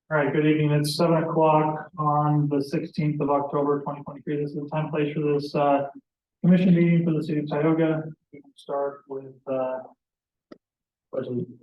All right, good evening. It's 7 o'clock on the 16th of October, 2023. This is the time place for this commission meeting for the city of Tioga. We can start with resolution.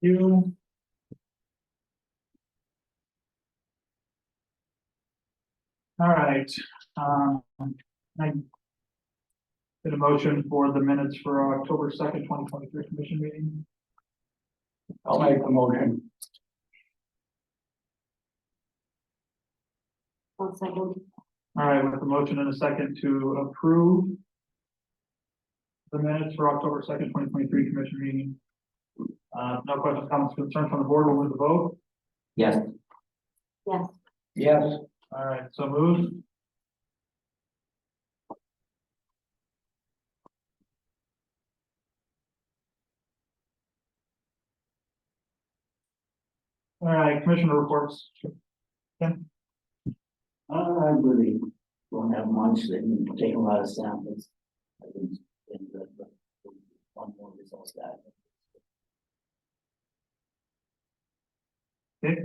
You. All right. I did a motion for the minutes for October 2nd, 2023 commission meeting. I'll make the motion. One second. All right, with the motion in a second to approve the minutes for October 2nd, 2023 commission meeting. No questions, comments, concerns from the board. We'll move the vote. Yes. Yes. Yes. All right, so moved. All right, commissioner reports. Tim? I really don't have much. They can take a lot of samples. I think one more results that. Okay.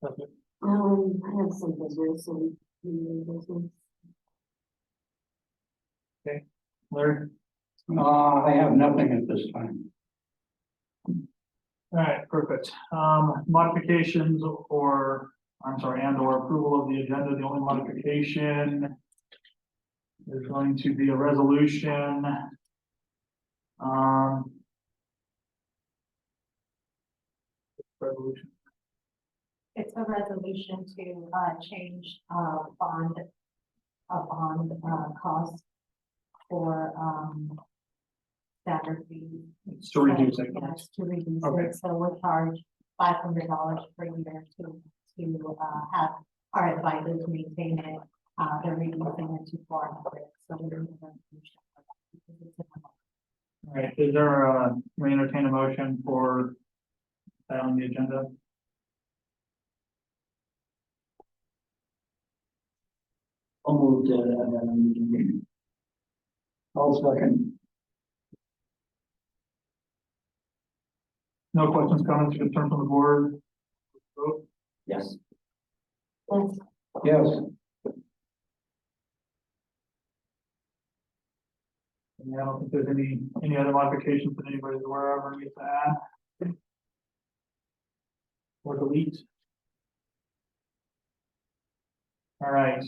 I have some business and business. Okay, Larry? I have nothing at this time. All right, perfect. Modifications or, I'm sorry, and or approval of the agenda. The only modification is going to be a resolution. Resolution. It's a resolution to change bond cost for standard fees. It's to reduce it. Yes, to reduce Okay. it. So we'll charge $500 per year to have our advisors maintain it. They're reducing it to $400. So we're doing a resolution for that because it's a All right, is there can we entertain a motion for that on the agenda? I'll move to I'll second. No questions, comments, concerns from the board? Vote. Yes. Yes. Yes. And I don't think there's any other modifications that anybody's aware of or needs to add. Or delete. All right.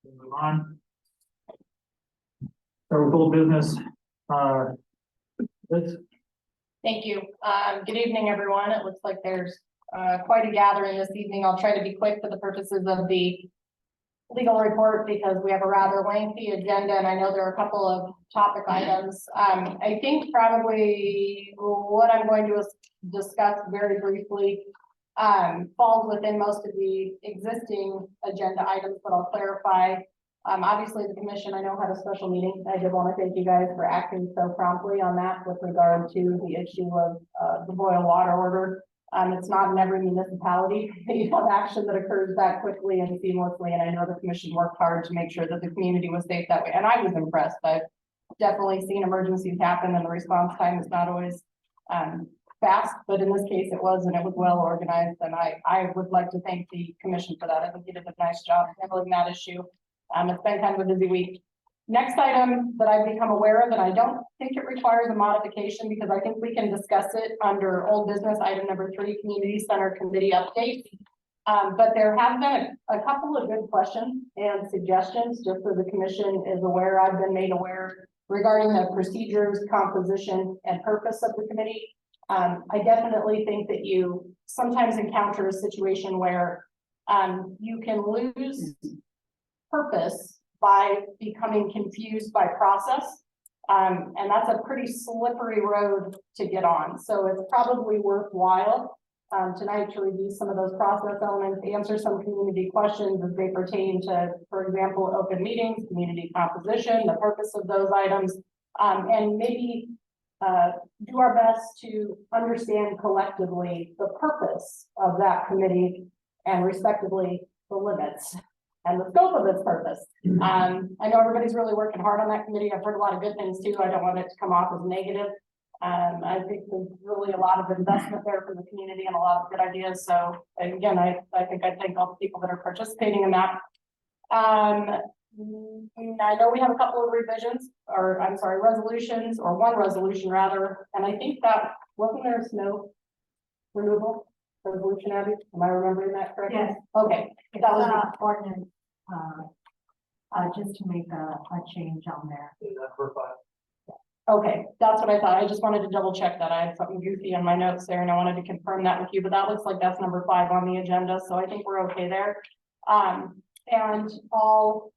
We'll move on. So with old business, Liz? Thank you. Good evening, everyone. It looks like there's quite a gathering this evening. I'll try to be quick for the purposes of the legal report because we have a rather lengthy agenda and I know there are a couple of topic items. I think probably what I'm going to discuss very briefly falls within most of the existing agenda items, but I'll clarify. Obviously the commission, I know, had a special meeting. I did want to thank you guys for acting so promptly on that with regard to the issue of the boil water order. It's not in every municipality that you have action that occurs that quickly and seamlessly. And I know the commission worked hard to make sure that the community was safe that way. And I was impressed. I've definitely seen emergencies happen and the response time is not always fast, but in this case it was, and it was well organized. And I would like to thank the commission for that. I think you did a nice job handling that issue. It's been kind of a busy week. Next item that I've become aware of, and I don't think it requires a modification because I think we can discuss it under old business item number 3, community center committee update. But there have been a couple of good questions and suggestions, just so the commission is aware. I've been made aware regarding the procedures, composition, and purpose of the committee. I definitely think that you sometimes encounter a situation where you can lose purpose by becoming confused by process. And that's a pretty slippery road to get on, so it's probably worthwhile tonight to review some of those process elements, answer some community questions as they pertain to, for example, open meetings, community composition, the purpose of those items, and maybe do our best to understand collectively the purpose of that committee and respectively the limits and the scope of its purpose. I know everybody's really working hard on that committee. I've heard a lot of good things too. I don't want it to come off as negative. I think there's really a lot of investment there for the community and a lot of good ideas. So again, I think I thank all the people that are participating in that. I know we have a couple of revisions, or I'm sorry, resolutions, or one resolution rather, and I think that, wasn't there a snow removal resolution, Abby? Am I remembering that correctly? Yes. Okay, It's that was, ordinance, just to make a change on there. Number 5. okay, that's what I thought. I just wanted to double check that. I had something goofy on my notes there and I wanted to confirm that with you, but that looks like that's number 5 on the agenda, so I think we're okay there. And I'll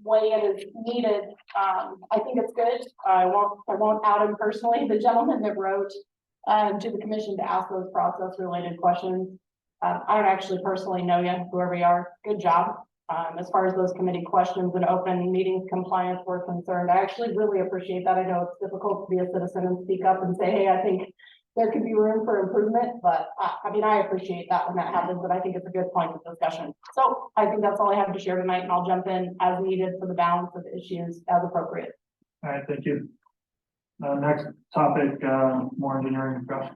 weigh in as needed. I think it's good. I won't out him personally. The gentleman that wrote to the commission to ask those process related questions. I don't actually personally know you, whoever you are. Good job. As far as those committee questions and open meetings compliance were concerned, I actually really appreciate that. I know it's difficult to be a citizen and speak up and say, hey, I think there could be room for improvement, but I mean, I appreciate that when that happens, but I think it's a good point of discussion. So I think that's all I have to share tonight, and I'll jump in as needed for the balance of issues as appropriate. All right, thank you. Next topic, more engineering discussion.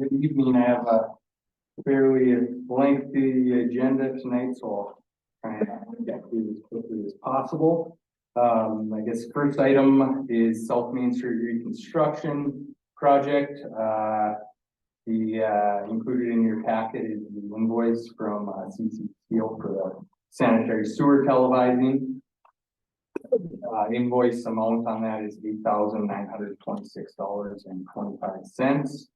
Good evening. I have a fairly lengthy agenda tonight, so I'll try and get through as quickly as possible. I guess first item is South Main Street reconstruction project. Included in your packet is the invoice from CC Steel for the sanitary sewer televising. Invoice amount on that is $8,926.25.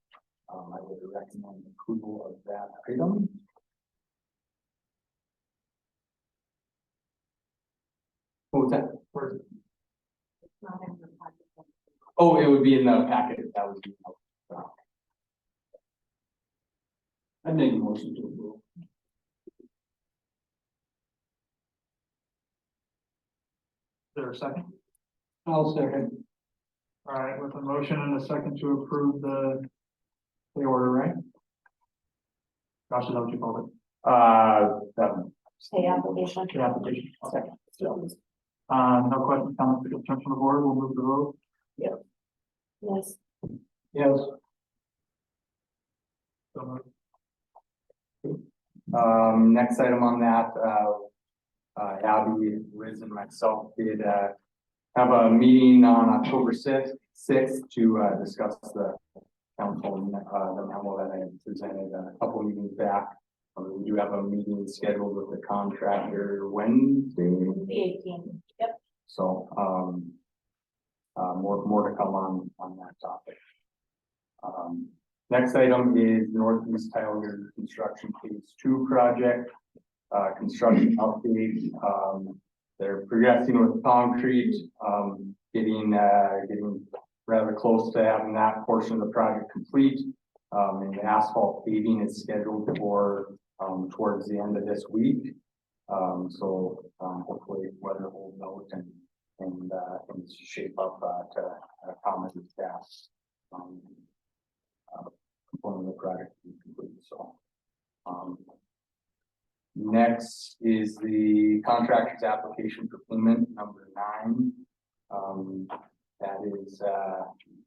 I would recommend approval of that item. What was that? Where is it? It's not in the packet. Oh, it would be in the packet. That was. I make a motion to approve. Is there a second? I'll second. All right, with a motion and a second to approve the order, right? Josh, is that what you called it? Stay application. The application. Okay. No questions, comments, or concerns from the board. We'll move the vote. Yes. Yes. So moved. Next item on that, Abby, Liz, and myself did have a meeting on October 6th to discuss the council, the memo that I presented a couple meetings back. We do have a meeting scheduled with the contractor Wednesday. The 18th. Yep. So, more to come on that topic. Next item is Northeast Tioga Construction Phase 2 project. Construction update. They're progressing with concrete, getting rather close to having that portion of the project complete. And the asphalt paving is scheduled for towards the end of this week. So hopefully weather holds out and things shape up to accommodate that component of the project to be complete. So next is the contractor's application for payment number 9. That is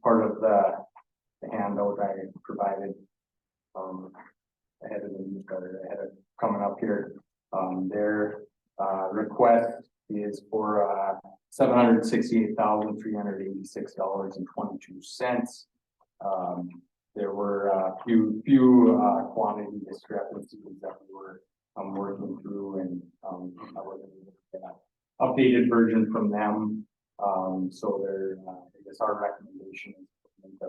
part of the handout I provided ahead of the newsletter, ahead of coming up here. Their request is for $768,386.22. There were a few quantity discrepancies that we were working through, and I wasn't able to get an updated version from them. So there, I guess our recommendation is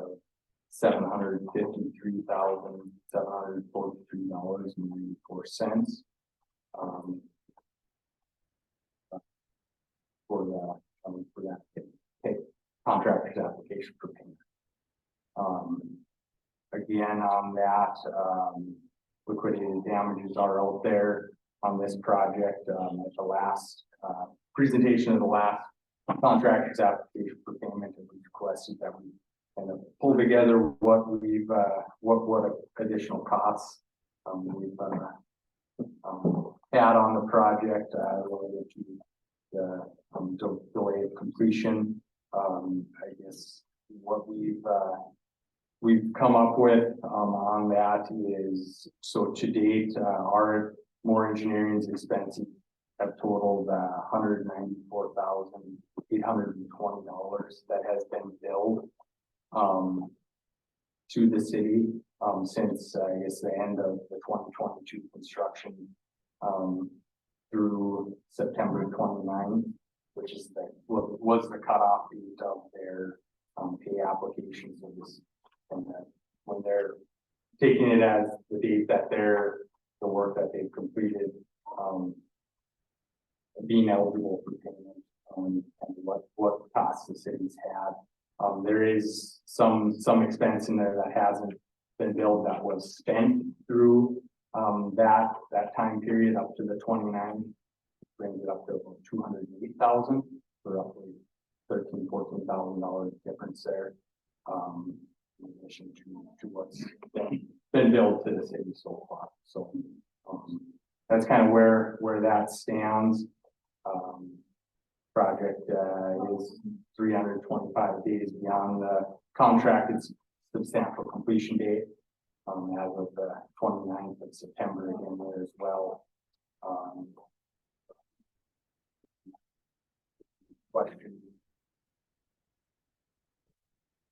$753,743.94 for that contractor's application for payment. Again, on that, liquidated damages are out there on this project. At the last presentation of the last contractor's application for payment, and we requested that we kind of pull together what we've what additional costs we've had on the project related to the delay of completion. I guess what we've come up with on that is, so to date, our more engineering's expenses have totaled $194,820 that has been billed to the city since I guess the end of the 2022 construction through September 29th, which is was the cutoff date of their pay applications. And when they're taking it as the date that the work that they've completed, being eligible for payment, and what costs the city's had. There is some expense in there that hasn't been billed that was spent through that time period up to the 29th, brings it up to about 208,000, for roughly $14,000 difference there. In addition to what's been billed to the city so far. So that's kind of where that stands. Project is 325 days beyond the contracted substantial completion date, as of the 29th of September again there as well. Question.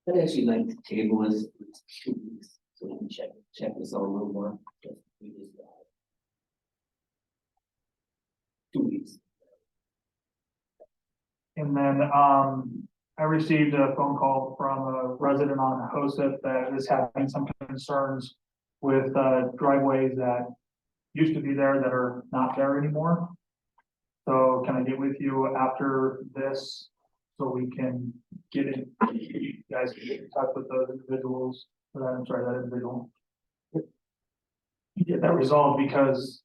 I'd actually like to table this 2 weeks, so we can check this out a little more. We just 2 weeks. And then, I received a phone call from a resident on Hoseth that is having some concerns with, driveways that used to be there that are not there anymore. So can I get with you after this so we can get in, you guys can get in touch with those individuals, that individual. Get that resolved, because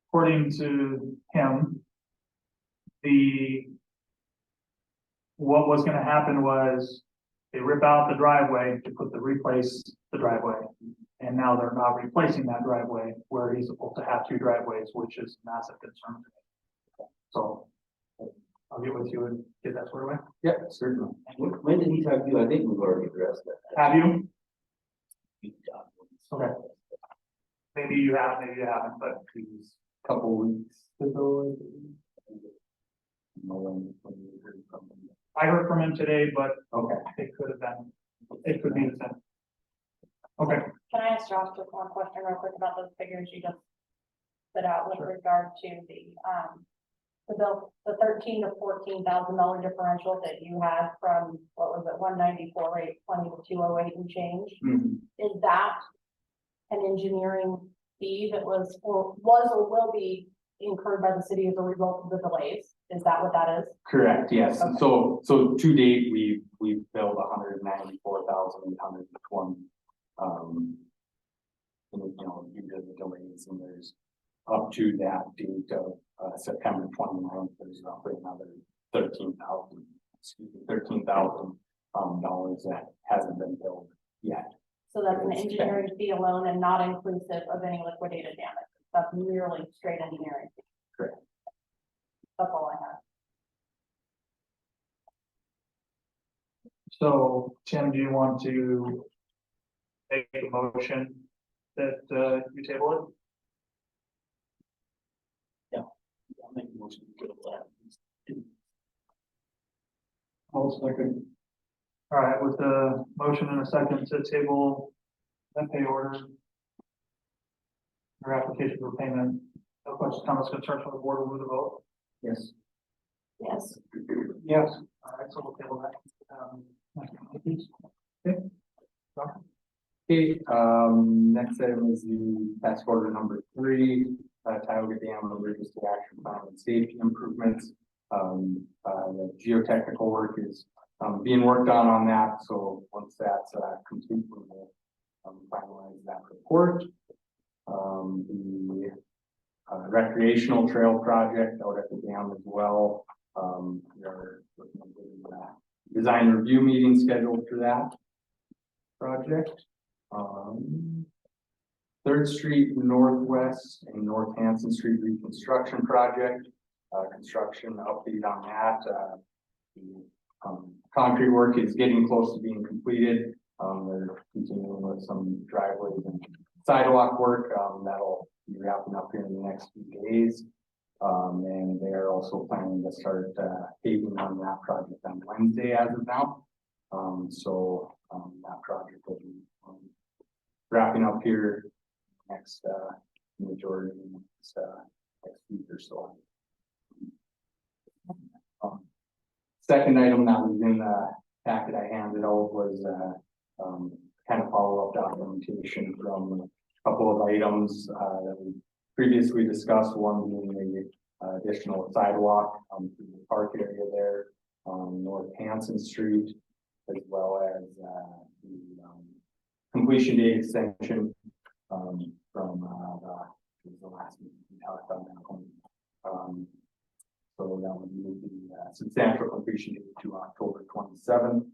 according to him, what was gonna happen was they rip out the driveway to replace the driveway. And now they're not replacing that driveway where he's supposed to have 2 driveways, which is a massive concern to me. So I'll get with you and get that squared away. Yeah, certainly. When did he talk to you? I think we've already addressed that. Have you? Okay. Maybe you have, maybe you haven't, but Please, couple weeks ago. When you heard from them. I heard from him today, but Okay. it could be the same. Okay, Can I ask Josh just one question real quick about those figures you just put out with regard to the $13,000 to $14,000 differential that you had from, what was it, 194,820 to 208 and change? Is that an engineering fee that was or will be incurred by the city as a result of the delays? Is that what that is? Correct, yes. Okay. So to date, we've billed 194,820. Due to the delays, and there's up to that date of September 29th, there's roughly another $13,000 that hasn't been billed yet. So that's an engineering fee alone and not inclusive of any liquidated damage. That's merely straight engineering. Correct. That's all I have. so Tim, do you want to make a motion that, you table I'll make a motion to table that. it? I'll second. All right, with the motion and a second to table that pay order. Or application for payment. No questions, comments, concerns from the board, will move the vote. Yes. Yes. Yes. All right, so we'll table that. Okay. Okay, next item is the task order number 3, Tioga Dam Emergency Action Plan and Safety Improvements. The geotechnical work is being worked on that, so once that's complete, we will finalize that report. The recreational trail project out at the dam as well. We are looking at the design review meeting scheduled for that project. 3rd Street Northwest and North Hanson Street reconstruction project. Construction update on that. The concrete work is getting close to being completed. They're continuing with some driveways and sidewalk work. That'll be wrapping up here in the next few days. And they are also planning to start paving on that project on Wednesday as of now. So that project will be wrapping up here next majority next week or so. Second item that was in the packet I handed out was kind of follow-up documentation from a couple of items that we previously discussed, one being the additional sidewalk through the park area there on North Hanson Street, as well as the completion date extension from the last meeting we talked about that one. So that would move the substantial completion date to October 27th,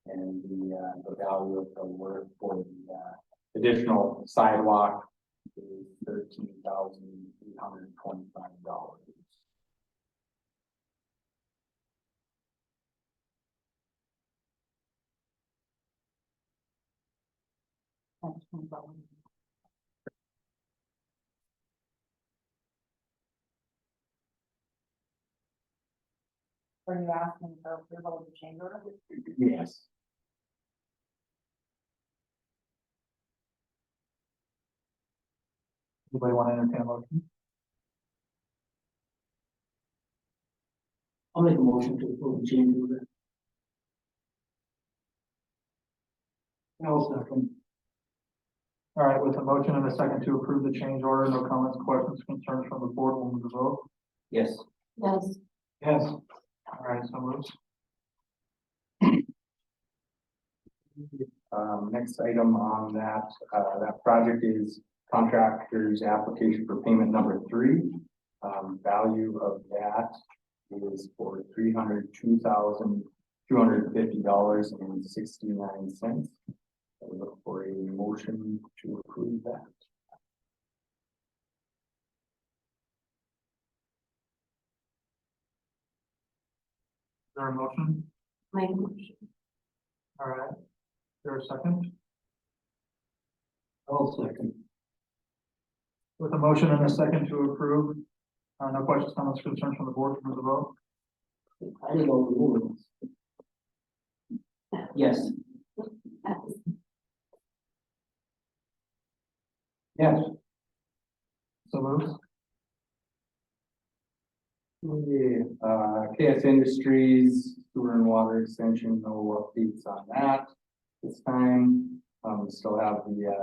and the value of the work for the additional sidewalk is $13,825. Are you asking for approval of the change order? Yes. Anybody want to entertain a motion? I'll make a motion to approve the change order. I'll second. All right, with a motion and a second to approve the change order, no comments, questions, concerns from the board, will move the vote. Yes. Yes. Yes. All right, so moves. Next item on that project is contractor's application for payment number 3. Value of that is for $302,250.69. I would look for a motion to approve that. Is there a motion? Make a motion. All right. Is there a second? I'll second. With a motion and a second to approve, no questions, comments, concerns from the board, move the vote. I didn't know the rules. Yes. Yes. So moves. KS Industries, sewer and water extension, no updates on that this time. We still have the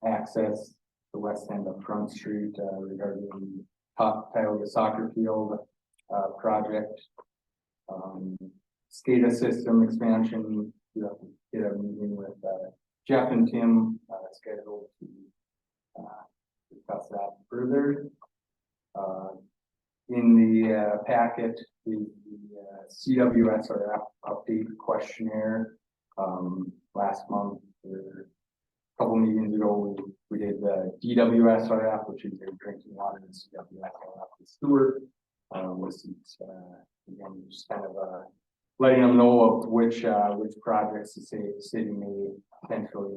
access the west end of Front Street regarding the Tioga soccer field project. SCADA system expansion, we have to get a meeting with Jeff and Tim scheduled to discuss that further. In the packet, the CWSRF update questionnaire. Last month, or a couple meetings ago, we did the DWSRF, which is your drinking water, and CWSRF, the sewer. Again, just kind of letting them know of which projects the city may potentially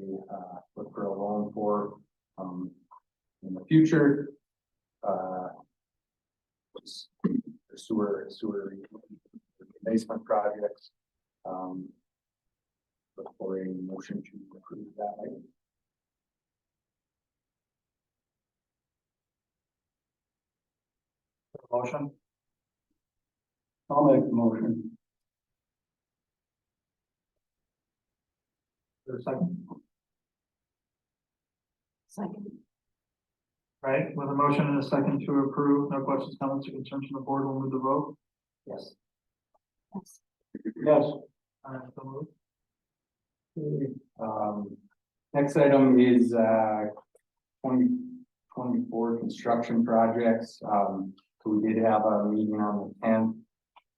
look for a loan for. in the future. The sewer basement projects. Look for a motion to approve that item. Motion, I'll make the motion. for a second, Second. right, with a motion and a second to approve, no questions, comments, or concerns from the board, we'll move the vote. Yes. Yes. Yes. So moved. Next item is, 2024 construction projects. So we did have a meeting on the 10th.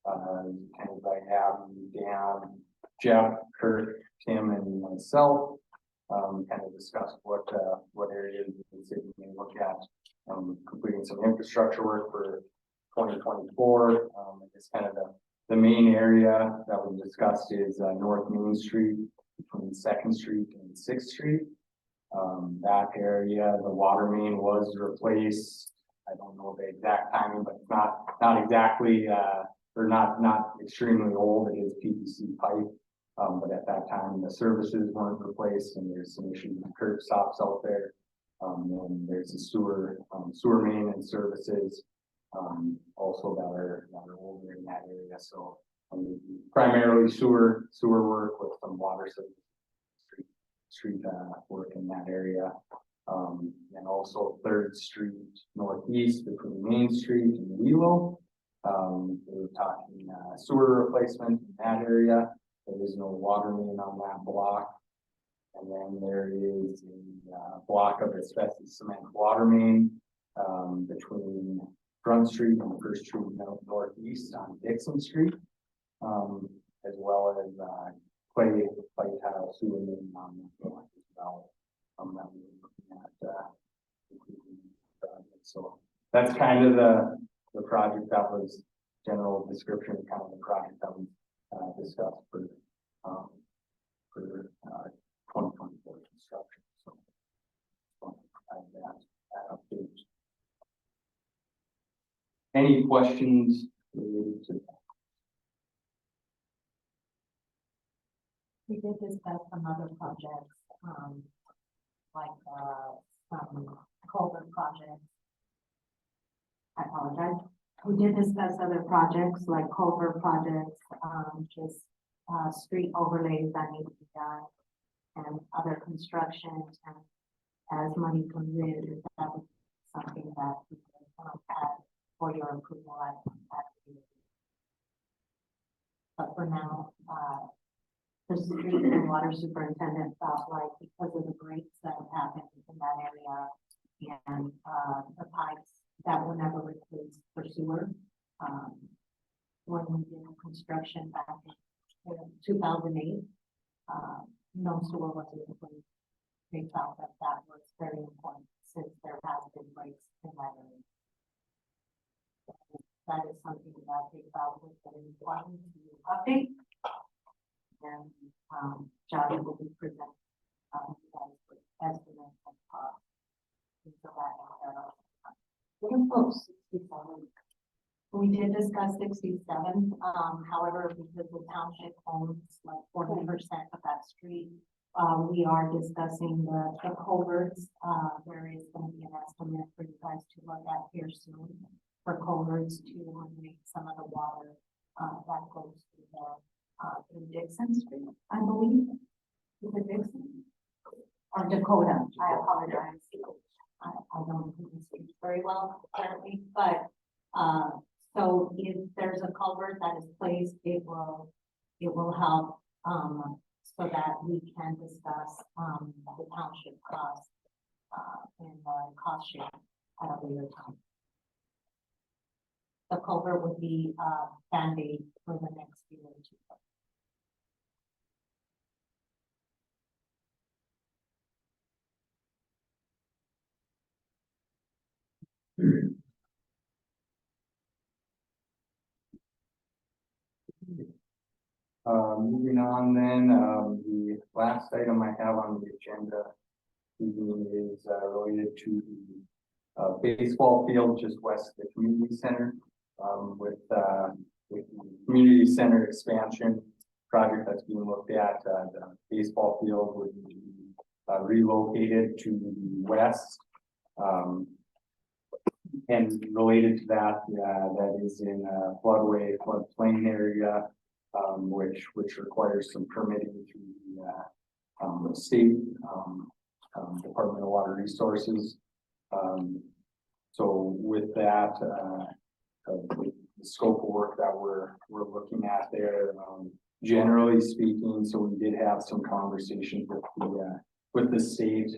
Kind of like having Dan, Jeff, Kurt, Tim, and myself, kind of discuss what areas the city may look at, completing some infrastructure work for 2024. I guess kind of the main area that we discussed is North Main Street between 2nd Street and 6th Street. That area, the water main was replaced. I don't know the exact timing, but it's not exactly, or not extremely old. It is PVC pipe. But at that time, the services weren't replaced and there's some issues with curb stops out there. And there's a sewer main and services, also that are older in that area. So, primarily sewer work with some water service, street work in that area. And also 3rd Street Northeast between Main Street and Wheelo. We were talking sewer replacement in that area. There is no water main on that block. And then there is a block of asbestos cement water main between Front Street and 1st Street Northeast on Dixon Street, as well as clay tile sewer main on the block as well. That we were looking at. So that's kind of the project that was general description, kind of the project that we discussed for 2024 construction. So that update. Any questions related to that? We did discuss some other projects, like, some culvert projects. I apologize. We did discuss other projects like culvert projects, just, street overlays that need to be done and other constructions. And as money comes in, that was something that we could add for your approval at the meeting. But for now, the street and water superintendent felt like because of the breaks that happened in that area and the pipes that were never replaced for sewer, when we did construction back in 2008, no sewer was replaced. They felt that that was very important since there has been breaks in that area. That is something that they felt was very important to update. And Johnny will be presenting with estimates and costs. So that we're close, 67. We did discuss 67. However, because the township owns like 40% of that street, we are discussing the culverts. There is going to be an estimate for you guys to look at here soon for culverts to eliminate some of the water that goes through the in Dixon Street, I believe. Is it Dixon? Or Dakota? I apologize. I don't know the streets very well, apparently, but so if there's a culvert that is placed, it will help so that we can discuss the township cost and the cost share at a later time. The culvert would be Band-Aid for the next year or two. Moving on then, the last item I have on the agenda evening is related to the baseball field just west of the community center. With the community center expansion project that's being looked at, the baseball field would be relocated to the west. And related to that, that is in a floodplain area, which requires some permitting through the state Department of Water Resources. So with that, the scope of work that we're looking at there, generally speaking, so we did have some conversations with the state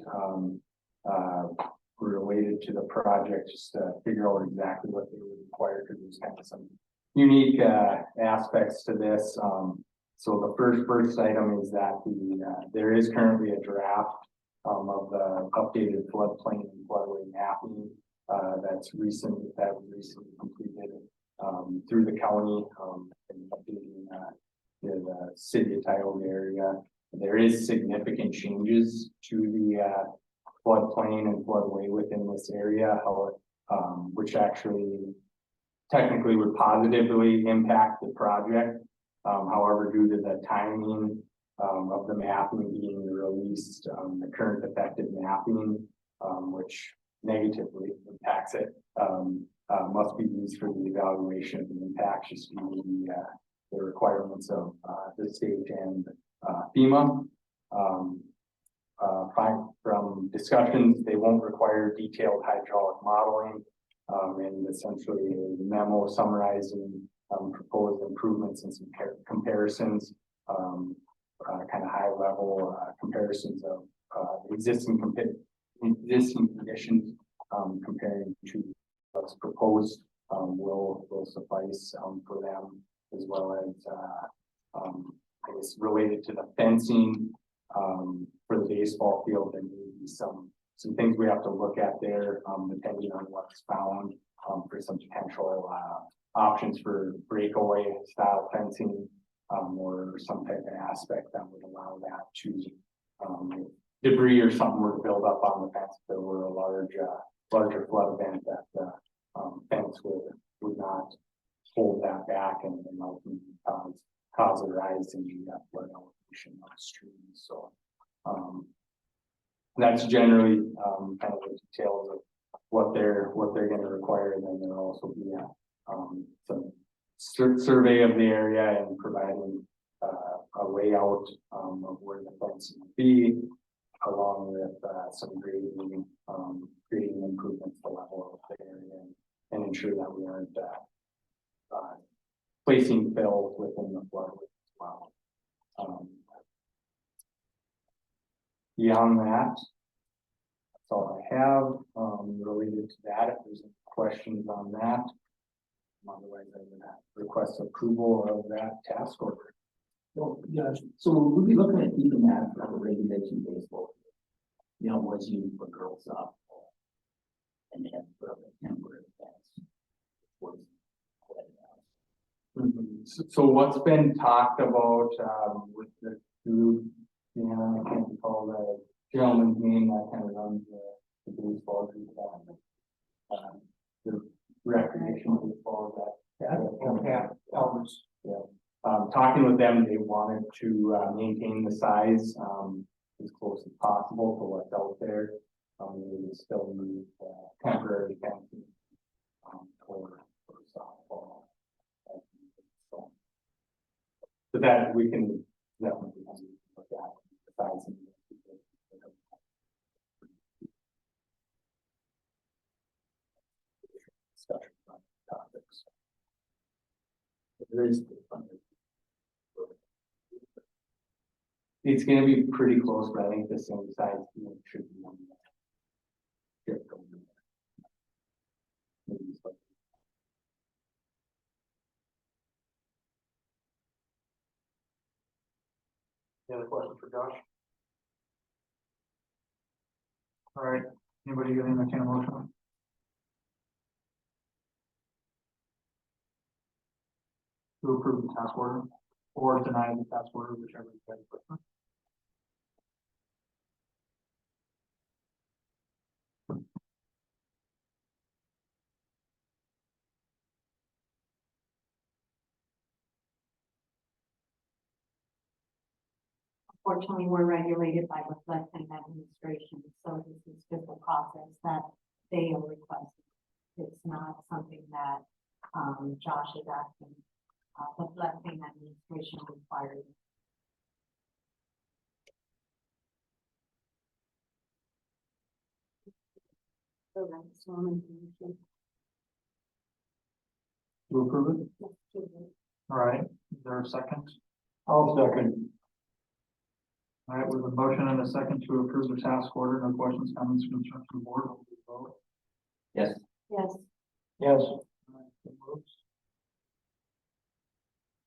related to the project, just to figure out exactly what they would require, because there's kind of some unique aspects to this. So the first item is that there is currently a draft of the updated floodplain and floodway mapping that was recently completed through the county and updating the city of Tioga area. There is significant changes to the floodplain and floodway within this area, which actually technically would positively impact the project. However, due to the timing of the mapping being released, the current effective mapping, which negatively impacts it, must be used for the evaluation of the impacts, just meeting the requirements of the state and FEMA. From discussions, they won't require detailed hydraulic modeling, and essentially a memo summarizing proposed improvements and some comparisons, kind of high level comparisons of existing conditions, comparing to what's proposed, will suffice for them, as well as I guess related to the fencing for the baseball field. There may be some things we have to look at there, depending on what's found, for some potential options for breakaway style fencing, or some type of aspect that would allow that to debris or something were to build up on the fence. If there were a larger flood event, that the fence would not hold that back and ultimately cause a rise in the flood elevation of the stream. So that's generally kind of the details of what they're going to require. And then there'll also be some survey of the area and providing a layout of where the fence will be, along with some grading improvements to level of the area, and ensure that we aren't placing fill within the floodway as well. Beyond that, that's all I have related to that. If there's any questions on that, otherwise I would request approval of that task order. Well, yeah, so we'll be looking at keeping that for the regulation baseball. You know, was used for girls softball and then for the temporary fence. So what's been talked about with the group, I can't recall the gentleman's name that kind of runs the baseball group, the recreational baseball, talking with them, they wanted to maintain the size as close as possible for what's out there. They still need temporary fencing for softball. So, but that we can definitely look at the size and discussion on topics. There is it's going to be pretty close, but I think the same size should be one. Any other questions for Josh? All right, anybody got any kind of motion? To approve the task order or deny the task order, whichever you guys prefer. Fortunately, we're regulated by the floodplain administration, so this is just a process that they are requesting. It's not something that, Josh is asking, the floodplain administration requires. So that's one information. To approve it? All right, is there a second? I'll second. All right, with a motion and a second to approve the task order, no questions, comments, concerns from the board, will you vote? Yes. Yes. Yes. All right, so votes.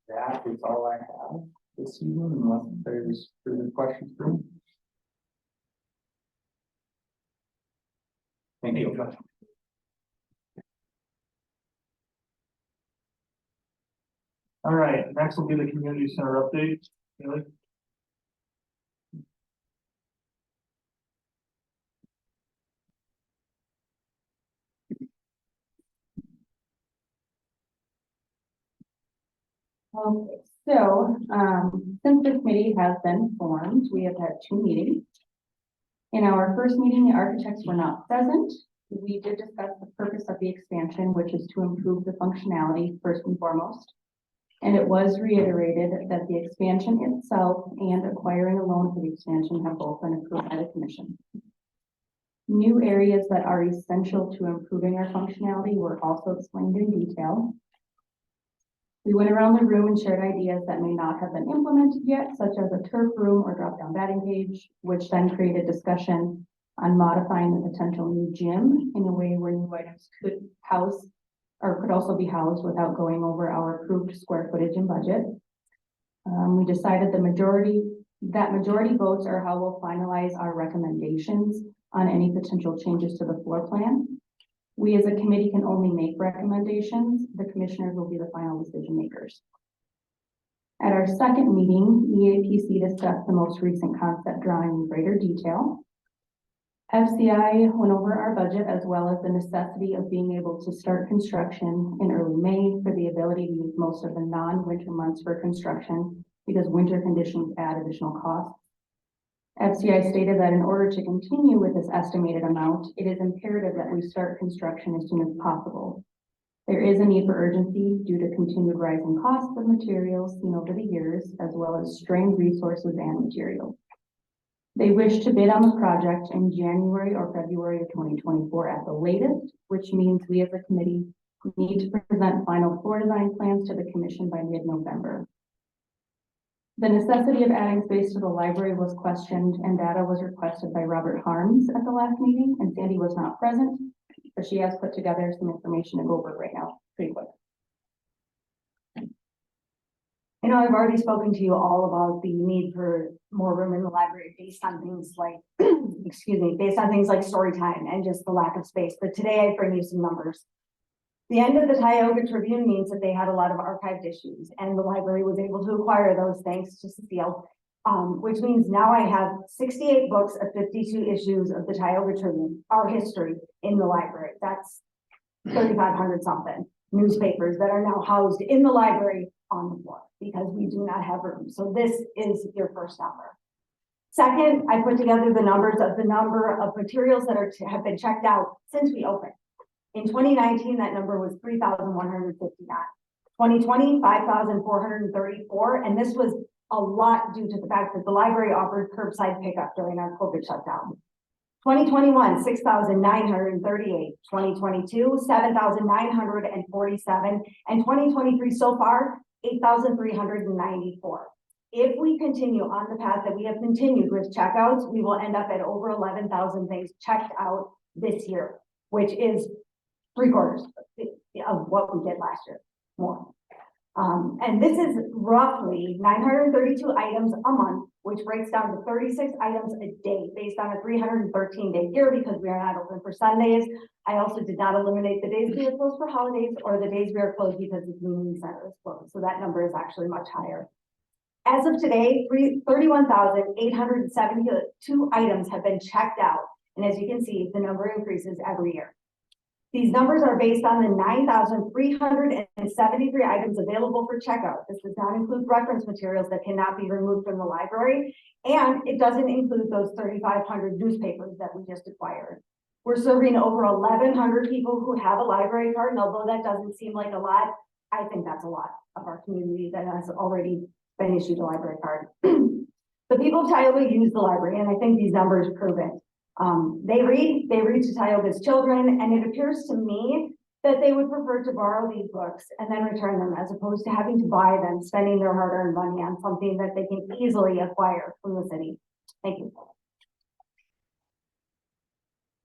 That is all I have this evening, unless there's further questions for me. Thank you. Josh. All right, next will be the community center update. Haley? Okay, so, since the committee has been formed, we have had 2 meetings. In our first meeting, the architects were not present. We did discuss the purpose of the expansion, which is to improve the functionality first and foremost. And it was reiterated that the expansion itself and acquiring a loan for the expansion have both been approved by the commission. New areas that are essential to improving our functionality were also explained in detail. We went around the room and shared ideas that may not have been implemented yet, such as a turf room or drop-down batting cage, which then created discussion on modifying the potential new gym in a way where new items could house or could also be housed without going over our approved square footage and budget. We decided majority votes are how we'll finalize our recommendations on any potential changes to the floor plan. We as a committee can only make recommendations. The commissioners will be the final decision makers. At our second meeting, EAPC discussed the most recent concept drawing in greater detail. FCI went over our budget as well as the necessity of being able to start construction in early May for the ability to use most of the non-winter months for construction because winter conditions add additional costs. FCI stated that in order to continue with this estimated amount, it is imperative that we start construction as soon as possible. There is a need for urgency due to continued rising costs of materials seen over the years, as well as strained resources and materials. They wish to bid on the project in January or February of 2024 at the latest, which means we as a committee need to present final floor design plans to the commission by mid-November. The necessity of adding space to the library was questioned and data was requested by Robert Harms at the last meeting, and Sandy was not present, but she has put together some information to go over right now pretty quick. I know I've already spoken to you all about the need for more room in the library based on things like, excuse me, based on things like story time and just the lack of space. But today I bring you some numbers. The end of the Tioga Tribune means that they had a lot of archived issues and the library was able to acquire those thanks to Cecile, which means now I have 68 books of 52 issues of the Tioga Tribune, our history in the library. That's 3,500 something newspapers that are now housed in the library on the floor because we do not have room. So this is your first number. Second, I put together the numbers of the number of materials that have been checked out since we opened. In 2019, that number was 3,159. 2020, 5,434. And this was a lot due to the fact that the library offered curbside pickup during our COVID shutdown. 2021, 6,938. 2022, 7,947. And 2023 so far, 8,394. If we continue on the path that we have continued with checkouts, we will end up at over 11,000 things checked out this year, which is 3/4 of what we did last year, more. And this is roughly 932 items a month, which breaks down to 36 items a day based on a 313-day year because we are not open for Sundays. I also did not eliminate the days we are closed for holidays or the days we are closed because the community center is closed. So that number is actually much higher. As of today, 31,872 items have been checked out. And as you can see, the number increases every year. These numbers are based on the 9,373 items available for checkout. This does not include reference materials that cannot be removed from the library. And it doesn't include those 3,500 newspapers that we just acquired. We're serving over 1,100 people who have a library card, and although that doesn't seem like a lot, I think that's a lot of our community that has already been issued a library card. The people of Tioga use the library, and I think these numbers prove it. They read to Tioga's children, and it appears to me that they would prefer to borrow these books and then return them as opposed to having to buy them, spending their hard-earned money on something that they can easily acquire from the city. Thank you.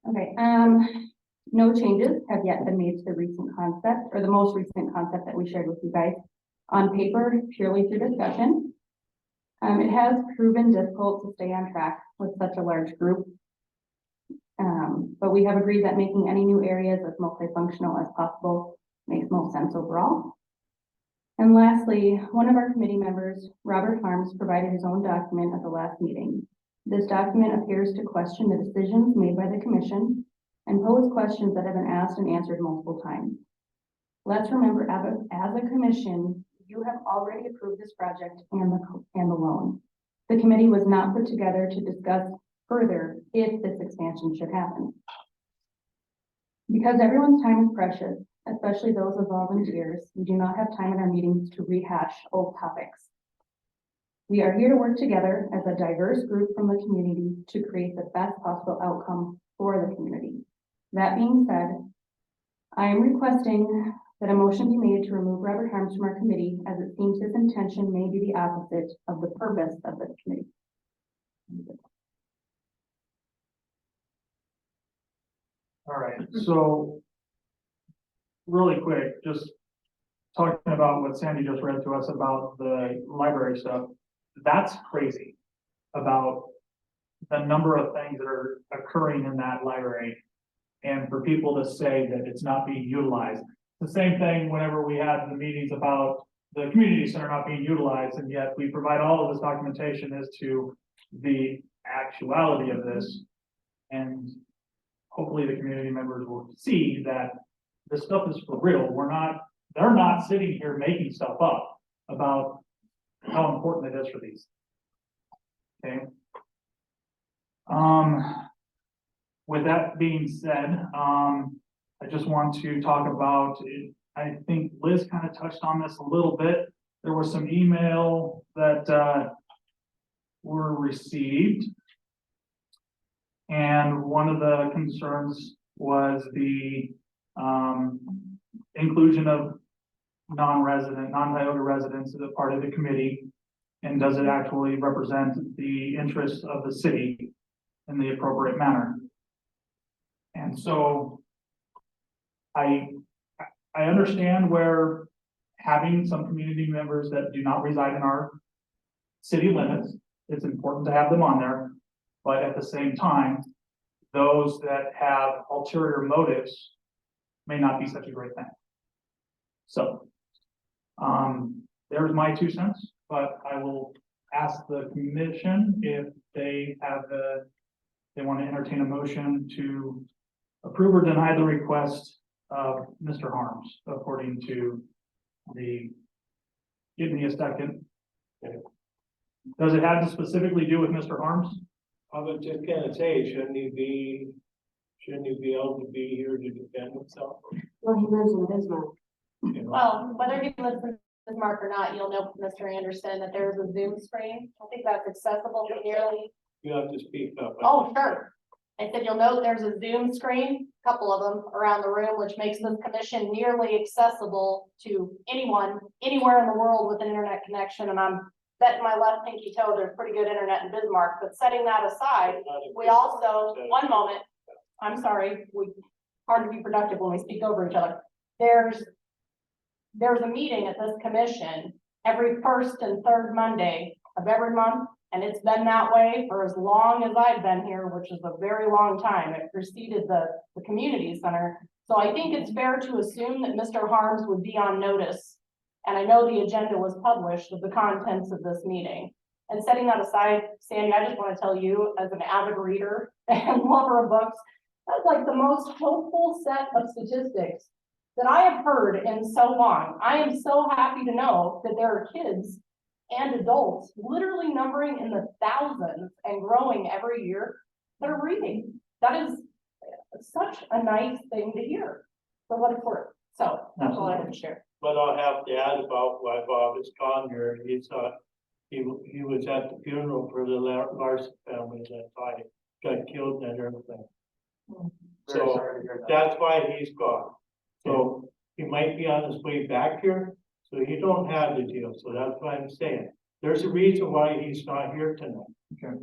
Okay, no changes have yet been made to the recent concept or the most recent concept that we shared with you guys on paper, purely through discussion. It has proven difficult to stay on track with such a large group. But we have agreed that making any new areas as multifunctional as possible makes most sense overall. And lastly, one of our committee members, Robert Harms, provided his own document at the last meeting. This document appears to question the decisions made by the commission and pose questions that have been asked and answered multiple times. Let's remember, as a commission, you have already approved this project and the loan. The committee was not put together to discuss further if this expansion should happen. Because everyone's time is precious, especially those of volunteers, we do not have time in our meetings to rehash old topics. We are here to work together as a diverse group from the community to create the best possible outcome for the community. That being said, I am requesting that a motion be made to remove Robert Harms from our committee, as it seems his intention may be the opposite of the purpose of this committee. All right, so really quick, just talking about what Sandy just read to us about the library stuff. That's crazy about the number of things that are occurring in that library. And for people to say that it's not being utilized. The same thing whenever we had the meetings about the community center not being utilized, and yet we provide all of this documentation as to the actuality of this. And hopefully the community members will see that this stuff is for real. They're not sitting here making stuff up about how important it is for these. Okay. With that being said, I just want to talk about it. I think Liz kind of touched on this a little bit. There was some email that were received. And one of the concerns was the inclusion of non-Tioga residents as a part of the committee. And does it actually represent the interests of the city in the appropriate manner? And so I understand where having some community members that do not reside in our city limits, it's important to have them on there. But at the same time, those that have ulterior motives may not be such a great thing. So there's my 2 cents, but I will ask the commission if they want to entertain a motion to approve or deny the request of Mr. Harms, according to give me a second. Okay. Does it have to specifically do with Mr. Harms? I was just gonna say, shouldn't he be able to be here to defend himself? Well, he lives in Bismarck. You know? Well, whether he lives in Bismarck or not, you'll know from Mr. Anderson that there's a Zoom screen. I think that's accessible to nearly. You have to speak up. Oh, sure. I said, you'll note there's a Zoom screen, a couple of them around the room, which makes this commission nearly accessible to anyone, anywhere in the world with an internet connection. And I'm betting my left pinky toe, there's pretty good internet in Bismarck, but setting that aside, we also, one moment, I'm sorry, hard to be productive when we speak over each other. There's a meeting at this commission every first and third Monday of every month. And it's been that way for as long as I've been here, which is a very long time. It preceded the community center. So I think it's fair to assume that Mr. Harms would be on notice. And I know the agenda was published of the contents of this meeting. And setting that aside, Sandy, I just want to tell you, as an avid reader and lover of books, That's like the most hopeful set of statistics that I have heard in so long. I am so happy to know that there are kids and adults literally numbering in the thousands and growing every year that are reading. That is such a nice thing to hear for what it's worth. So that's all I have to share. But I'll have to add about why Bob is gone here. He was at the funeral for the Larson family that got killed and everything. Very So sorry to hear that. that's why he's gone. So he might be on his way back here, so you don't have the deal. So that's why I'm saying. There's a reason why he's not here tonight. Okay.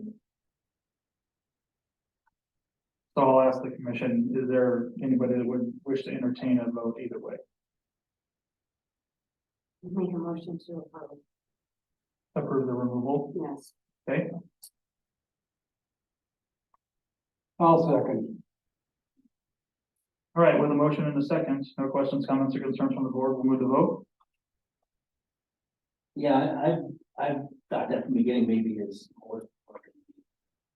So I'll ask the commission, is there anybody that would wish to entertain a vote either way? Make a motion to approve. Approve the removal, Yes. okay? I'll second. All right, with a motion and a second, no questions, comments, or concerns from the board, we'll move to vote. Yeah, I thought that from the beginning, maybe his more.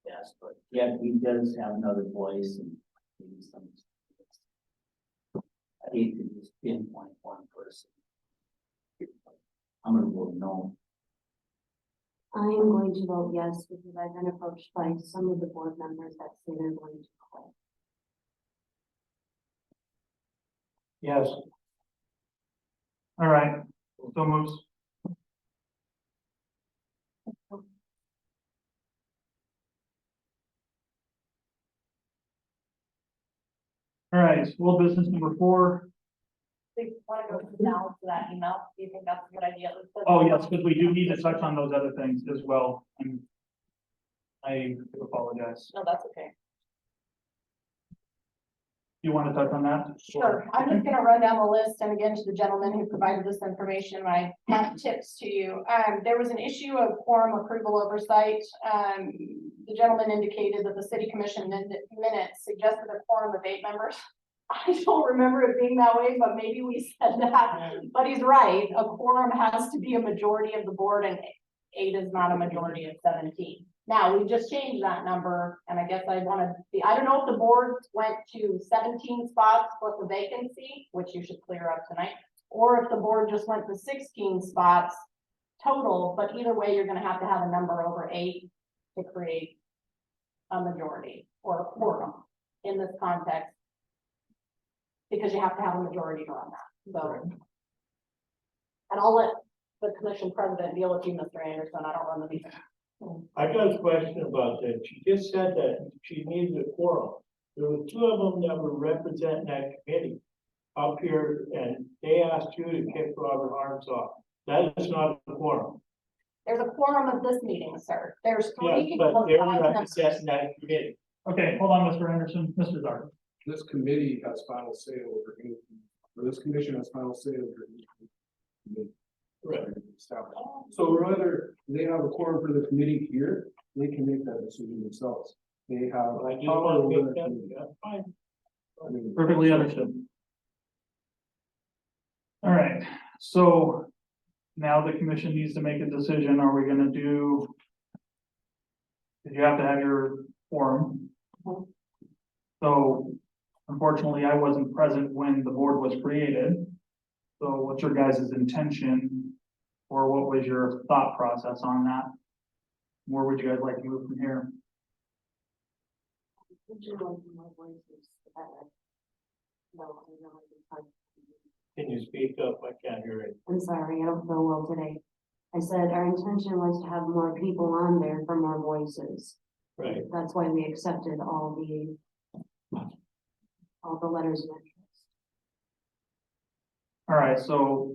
Yes, but yeah, he does have another voice and maybe some. I hate to just pinpoint one person. I'm gonna vote no. I am going to vote yes because I've been approached by some of the board members that say they're going to quit. Yes. All right, so moves. All right, well, business number 4. Do you want to go now to that email? Do you think that's a good idea? Oh, yes, because we do need to touch on those other things as well. And I do apologize. No, that's okay. You want to touch on that? Sure, I'm just gonna run down the list, and again, to the gentleman who provided this information, I have tips to you. There was an issue of quorum approval oversight. The gentleman indicated that the city commission minutes suggested a quorum of 8 members. I don't remember it being that way, but maybe we said that, but he's right, a quorum has to be a majority of the board, and 8 is not a majority of 17. Now, we just changed that number, and I guess I wanted I don't know if the board went to 17 spots plus a vacancy, which you should clear up tonight, or if the board just went to 16 spots total, but either way, you're gonna have to have a number over 8 to create a majority or a quorum in this context. Because you have to have a majority to run that, so. And I'll let the commission president deal with you, Mr. Anderson, I don't run the meeting. I got a question about that. She just said that she needed a quorum. There were 2 of them that were representing that committee up here, and they asked you to kick Robert Harms off. That is not a quorum. There's a quorum of this meeting, sir. There's 3 Yes, people. but they're 5 members. representing that committee. Okay, hold on, Mr. Anderson, Mr. Zark. This committee has final say over anything, or this commission has final say over anything. Right. So whether they have a quorum for the committee here, they can make that decision themselves. They have. I just power want to over make that that, committee. that's fine. I mean, Perfectly understood. All right, so now the commission needs to make a decision. Are we gonna do? You have to have your quorum. So unfortunately, I wasn't present when the board was created. So what's your guys' intention? Or what was your thought process on that? Where would you guys like to move from here? Can you speak up? I can't hear it. I'm sorry, I don't feel well today. I said our intention was to have more people on there for more voices. Right. That's why we accepted all the letters of interest. All right, so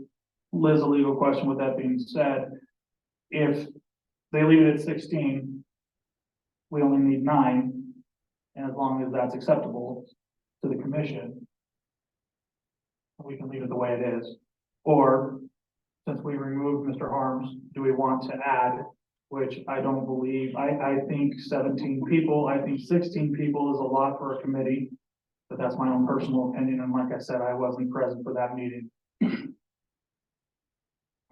Liz, a legal question with that being said, if they leave it at 16, we only need 9, and as long as that's acceptable to the commission, we can leave it the way it is. Or since we removed Mr. Harms, do we want to add, which I don't believe, I think 17 people, I think 16 people is a lot for a committee, but that's my own personal opinion, and like I said, I wasn't present for that meeting.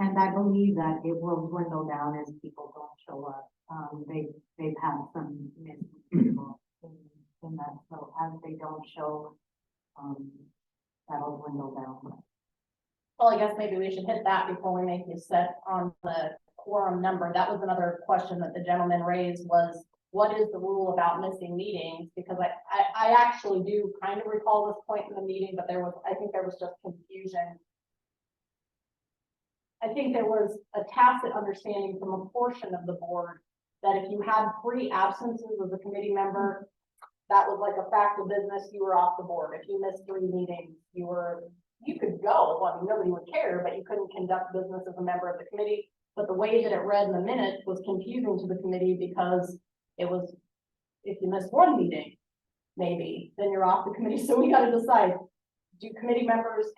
And I believe that it will dwindle down as people don't show up. They've had some missing people. in that, so as they don't show, that'll dwindle down. Well, I guess maybe we should hit that before we make you set on the quorum number. That was another question that the gentleman raised was, what is the rule about missing meetings? Because I actually do kind of recall this point in the meeting, but I think there was just confusion. I think there was a tacit understanding from a portion of the board that if you had 3 absences as a committee member, that was like a fact of business, you were off the board. If you missed 3 meetings, you could go, I mean, nobody would care, but you couldn't conduct business as a member of the committee. But the way that it read in the minutes was confusing to the committee because it was, if you missed 1 meeting, maybe, then you're off the committee. So we got to decide, do committee members,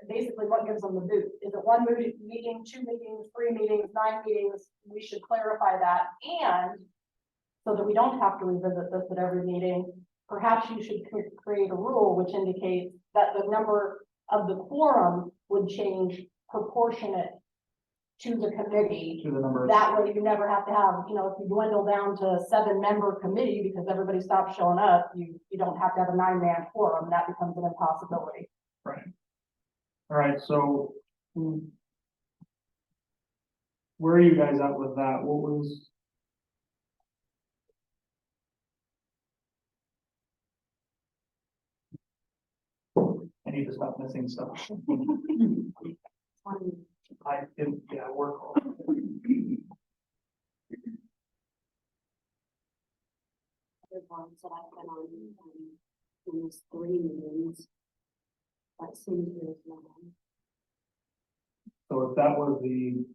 basically what gives them the boot? Is it 1 meeting, 2 meetings, 3 meetings, 9 meetings? We should clarify that. And so that we don't have to revisit this at every meeting, perhaps you should create a rule which indicates that the number of the quorum would change proportionate to the committee. To the number. That way you never have to have, if you dwindle down to a 7-member committee because everybody stops showing up, you don't have to have a 9-man quorum. That becomes an impossibility. Right. All right, so. Where are you guys at with that? What was? I need to stop missing stuff. I didn't, yeah, work. The ones that I've been on, in those 3 meetings, that seems reasonable. So if that was the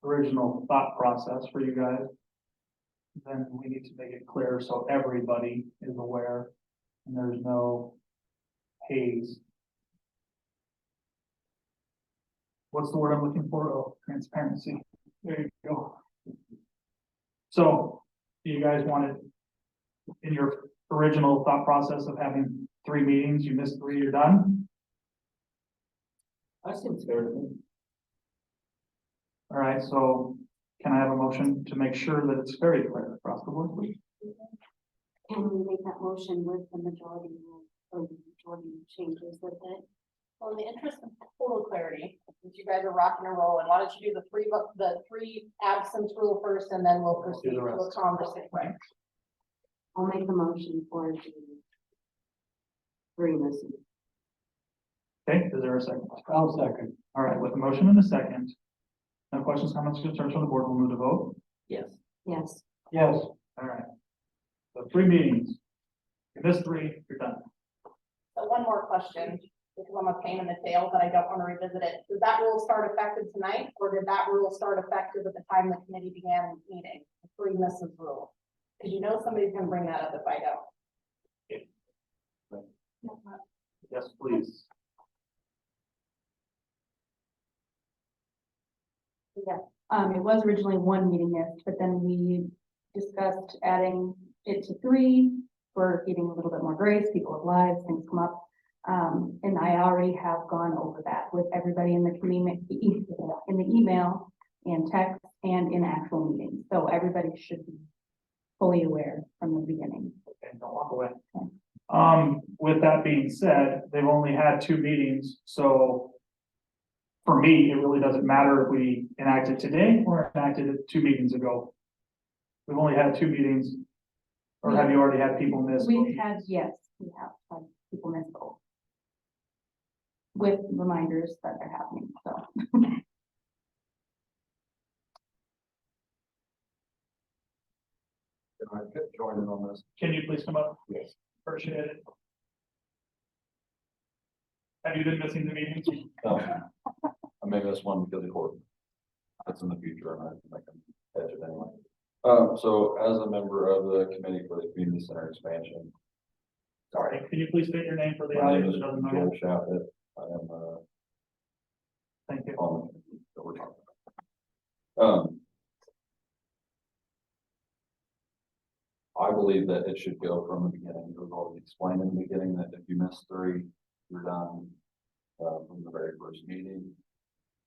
original thought process for you guys, then we need to make it clear so everybody is aware and there's no haze. What's the word I'm looking for? Oh, transparency. There you go. So, do you guys want it in your original thought process of having 3 meetings, you missed 3, you're done? I seem fair to me. All right, so can I have a motion to make sure that it's very clear across the board, please? Can we make that motion with the majority rule or the majority changes with it? Well, in the interest of total clarity, since you guys are rocking and rolling, why don't you do the three absence rule first, and then we'll proceed to a conversation, right? I'll make the motion for the 3 missing. Okay, is there a second? I'll second. All right, with a motion and a second. No questions, comments, concerns from the board, we'll move to vote. Yes. Yes. Yes. All right. So 3 meetings. You missed 3, you're done. So one more question, because I'm a pain in the tail, but I don't want to revisit it. Does that rule start effective tonight, or did that rule start effective at the time the committee began meeting? The 3 misses rule? Because somebody's gonna bring that up if I don't. Yes, please. Yeah, it was originally 1 meeting missed, but then we discussed adding it to 3 for giving a little bit more grace. People have lives, things come up. And I already have gone over that with everybody in the community, in the email and text and in actual meetings. So everybody should be fully aware from the beginning. Okay, don't walk away. With that being said, they've only had 2 meetings, so for me, it really doesn't matter if we enact it today or enacted it 2 meetings ago. We've only had 2 meetings, or have you already had people miss? We've had, yes, we have had people miss both. With reminders that they're happening, so. Can I get joined in on this? Can you please come up? Yes. Appreciate it. Have you been missing the meetings? No, I may miss one because of court. That's in the future and I can catch it anyway. So as a member of the committee for the community center expansion, Sorry, can you please state your name for the my name audience is that doesn't know? Joel you? Shaffett. I am, Thank you. on the committee that we're talking about. I believe that it should go from the beginning. It was already explained in the beginning that if you miss 3, you're done, from the very first meeting.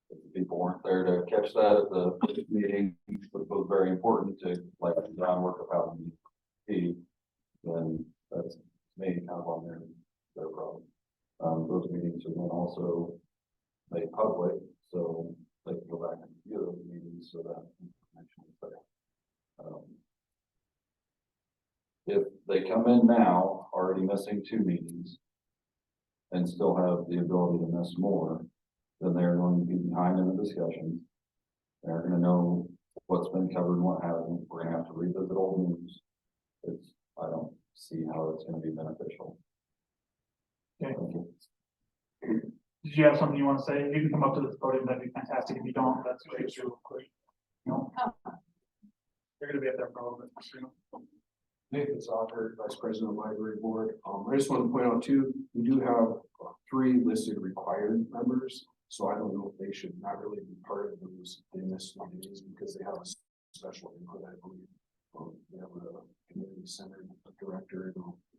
If the people weren't there to catch that at the meeting, but it was very important to like the groundwork of how the meeting be. then that's maybe kind of on their problem. Those meetings are then also made public, so they can go back and view those meetings so that information is there. If they come in now, already missing 2 meetings, and still have the ability to miss more, then they're going to be behind in the discussion. They're gonna know what's been covered and what hasn't. We're gonna have to revisit old news. I don't see how it's gonna be beneficial. Okay. Thank you. Did you have something you want to say? You can come up to this podium, that'd be fantastic. If you don't, that's great. No. You're gonna be up there for a little bit. Nathan Zocker, Vice President of Library Board. I just want to point out too, we do have 3 listed required members. So I don't know if they should not really be part of those in this meetings because they have a special input, I believe. We have a community centered director,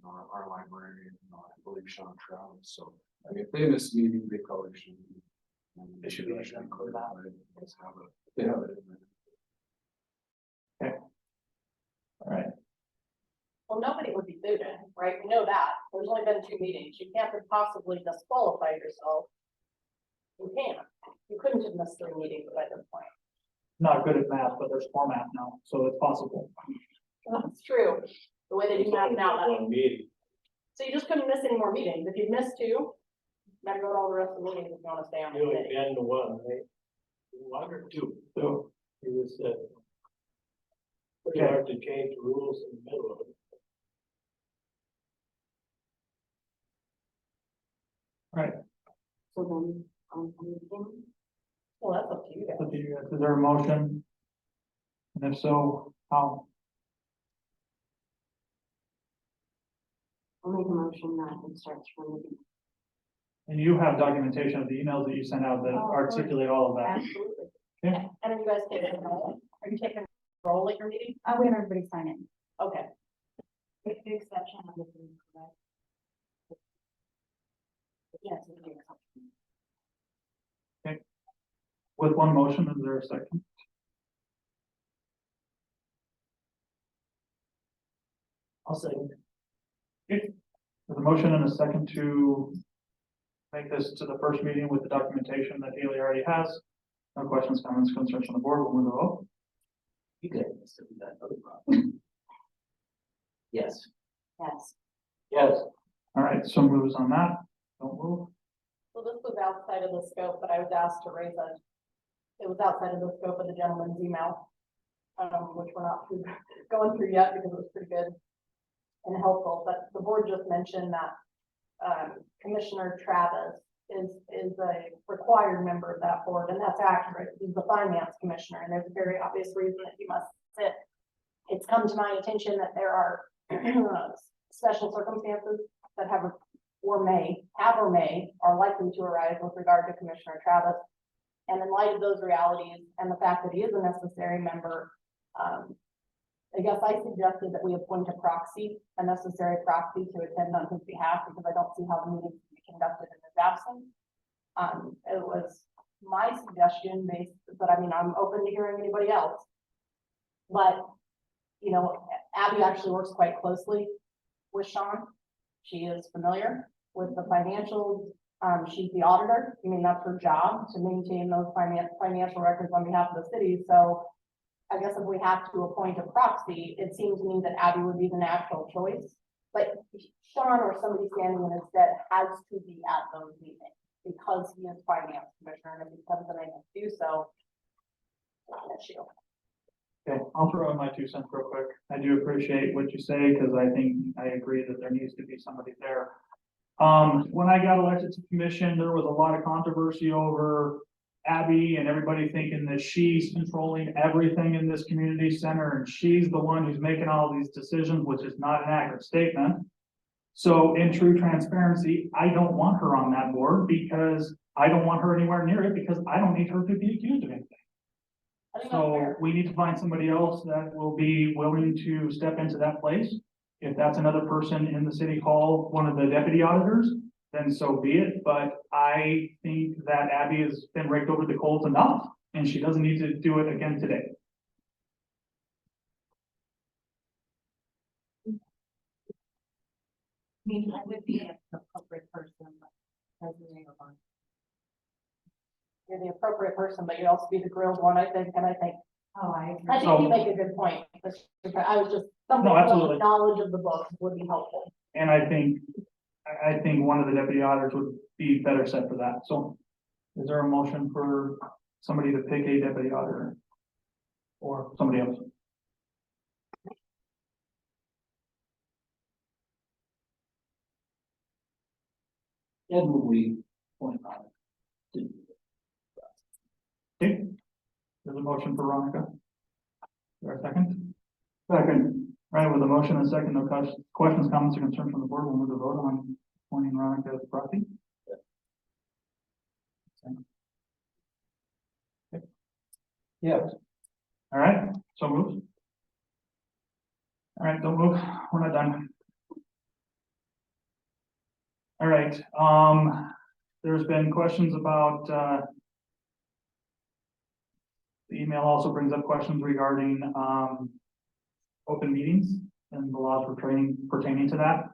our librarian, I believe Sean Travis. So I mean, if they miss meeting, they probably should be. They should be included. They have it in there. All right. Well, nobody would be booted, right? We know that. There's only been 2 meetings. You can't possibly disqualify yourself. You can't. You couldn't have missed 3 meetings by this point. Not good at math, but there's format now, so it's possible. That's true. The way they do math now, One meeting. so you just couldn't miss any more meetings. If you've missed 2, you gotta go to all the rest of the meetings if you wanna stay on the You only committee. been to 1, right? 1 or 2, So, you just said. Pretty Okay. hard to change the rules in the middle of it. So then, Well, that's up to you guys. so do you- is there a motion? And if so, how? I'll make a motion that it starts from the. And you have documentation of the emails that you sent out that Oh, of course. articulate all of that. Absolutely. Yeah. And are you guys taking roll? Are you taking roll at your meeting? We have everybody sign in. Okay. With the exception of the food, correct? Yes, with the exception. With one motion, is there a second? I'll say, Okay. There's a motion and a second to make this to the first meeting with the documentation that Haley already has. No questions, comments, concerns from the board. We'll move the vote. you good. So we got another problem. Yes. Yes. Yes. All right, so moves on that. Don't move. So this was outside of the scope, but I was asked to raise it was outside of the scope of the gentleman's email. Which we're not going through yet because it was pretty good and helpful, but the board just mentioned that Commissioner Travis is a required member of that board, and that's accurate. He's the finance commissioner, and there's a very obvious reason that he must sit. It's come to my attention that there are special circumstances that have or may are likely to arise with regard to Commissioner Travis. And in light of those realities and the fact that he is a necessary member, I guess I suggested that we appoint a necessary proxy to attend on his behalf, because I don't see how the meeting can be conducted in his absence. It was my suggestion but I mean, I'm open to hearing anybody else. But, you know, Abby actually works quite closely with Sean. She is familiar with the financials. She's the auditor. I mean, that's her job, to maintain those financial records on behalf of the city. So I guess if we have to appoint a proxy, it seems to me that Abby would be the natural choice. But Sean or somebody standing in his stead has to be at those meetings because he is finance commissioner, and if he comes unable to do so, it's not an issue. Okay, I'll throw in my 2 cents real quick. I do appreciate what you say, because I think I agree that there needs to be somebody there. When I got elected to commission, there was a lot of controversy over Abby and everybody thinking that she's controlling everything in this community center and she's the one who's making all these decisions, which is not an accurate statement. So in true transparency, I don't want her on that board because I don't want her anywhere near it, because I don't need her to be accused of anything. I think that's So fair. we need to find somebody else that will be willing to step into that place. If that's another person in the city hall, one of the deputy auditors, then so be it. But I think that Abby has been raked over the coals enough, and she doesn't need to do it again today. mean, I would be an appropriate person, but as the neighbor one. You're the appropriate person, but you'd also be the grilled one, I think, and I think Oh, I agree. I think you make a good point. I was just, somebody with absolutely. knowledge of the book would be helpful. And I think one of the deputy auditors would be better set for that, so. Is there a motion for somebody to pick a deputy auditor? Or somebody else? Ed, will we point out? Okay, there's a motion for Veronica. Is there a second? Second. Right, with a motion and a second, no questions, comments, or concerns from the board, we'll move to vote on appointing Veronica as proxy. Yes. All right, so move. All right, don't move, we're not done. All right, there's been questions about, the email also brings up questions regarding, open meetings and the laws pertaining to that.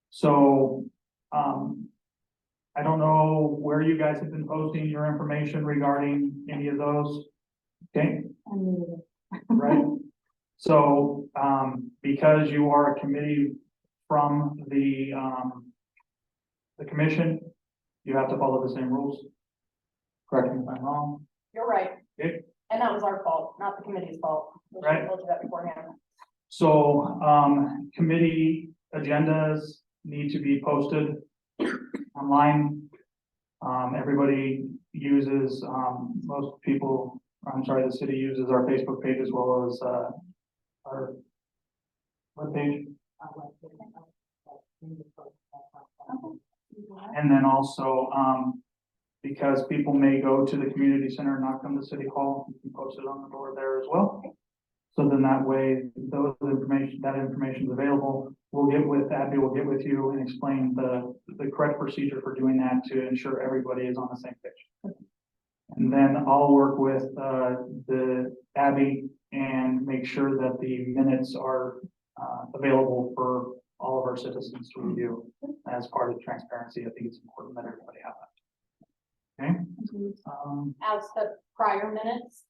So, I don't know where you guys have been posting your information regarding any of those. Okay, right? So, because you are a committee from the commission, you have to follow the same rules. Correct me if I'm wrong. You're right. Okay. And that was our fault, not the committee's fault. We should have Right. told you that beforehand. So, committee agendas need to be posted online. Everybody uses, most people, I'm sorry, the city uses our Facebook page as well as, our webpage. And then also, because people may go to the community center and not come to City Hall, you can post it on the door there as well. So then that way, that information is available. We'll get with Abby, we'll get with you and explain the correct procedure for doing that to ensure everybody is on the same page. And then I'll work with, the Abby and make sure that the minutes are, available for all of our citizens to review as part of transparency. I think it's important that everybody have that. Okay? As to prior minutes,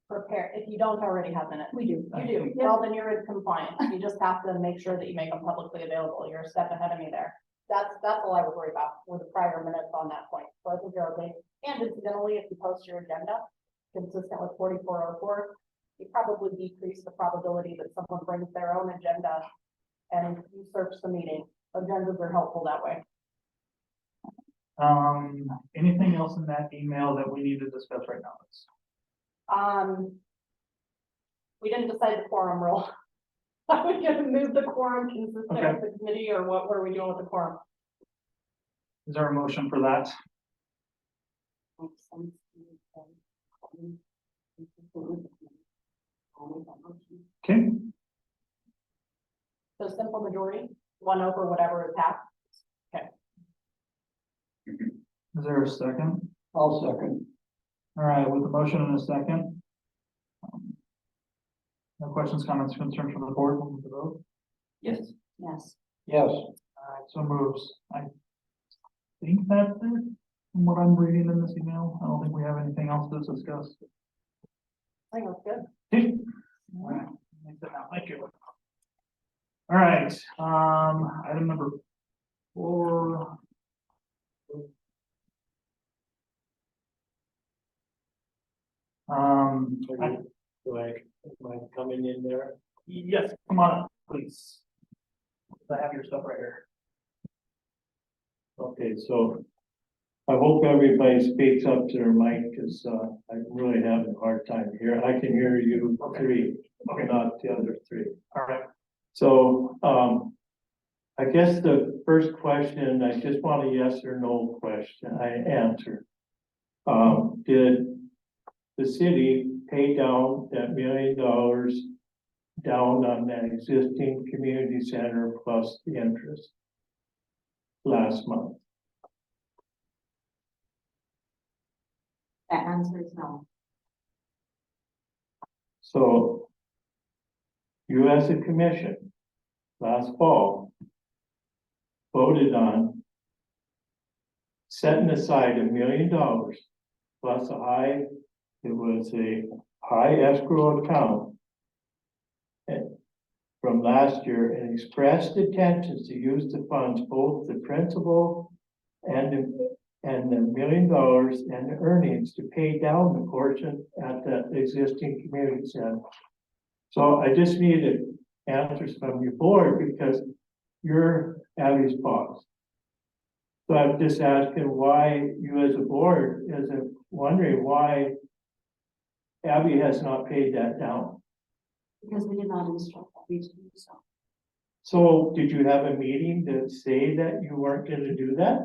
prepare, if you don't already have minutes. We do. You do, well, then you're in compliance. You just have to make sure that you make them publicly available. You're a step ahead of me there. That's all I would worry about with the prior minutes on that point. So I think you're okay. And incidentally, if you post your agenda consistent with 4404, you probably decrease the probability that someone brings their own agenda and usurps the meeting. Agendas are helpful that way. Anything else in that email that we need to discuss right now? We didn't decide the quorum rule. Are we gonna move the quorum consistent Okay. with the committee, or what were we doing with the quorum? Is there a motion for that? Okay, So simple majority, 1 over whatever is passed. is there a second? I'll second. All right, with the motion and a second. No questions, comments, concerns from the board, we'll move to vote. Yes. Yes. Yes. All right, so moves. I think that's it from what I'm reading in this email. I don't think we have anything else to discuss. I think that's good. Okay. All right, make that now. Thank you. All right, item number 4. Am I coming in there? Yes, come on up, please. I have your stuff right here. Okay, so I hope everybody speaks up to their mic, because I'm really having a hard time here. I can hear you three, not the other three. All right. So, I guess the first question, I just want a yes or no question, I answer. Did the city pay down that $1 million down on that existing community center plus the interest last month? The answer is no. So you as a commission last fall voted on setting aside $1 million plus it was a high escrow account from last year and expressed intentions to use the funds, both the principal and the $1 million and the earnings to pay down the portion at the existing community center. So I just needed answers from your board because you're Abby's boss. So I'm just asking why you as a board isn't wondering why Abby has not paid that down. Because we did not instruct you to do so. So did you have a meeting to say that you weren't gonna do that?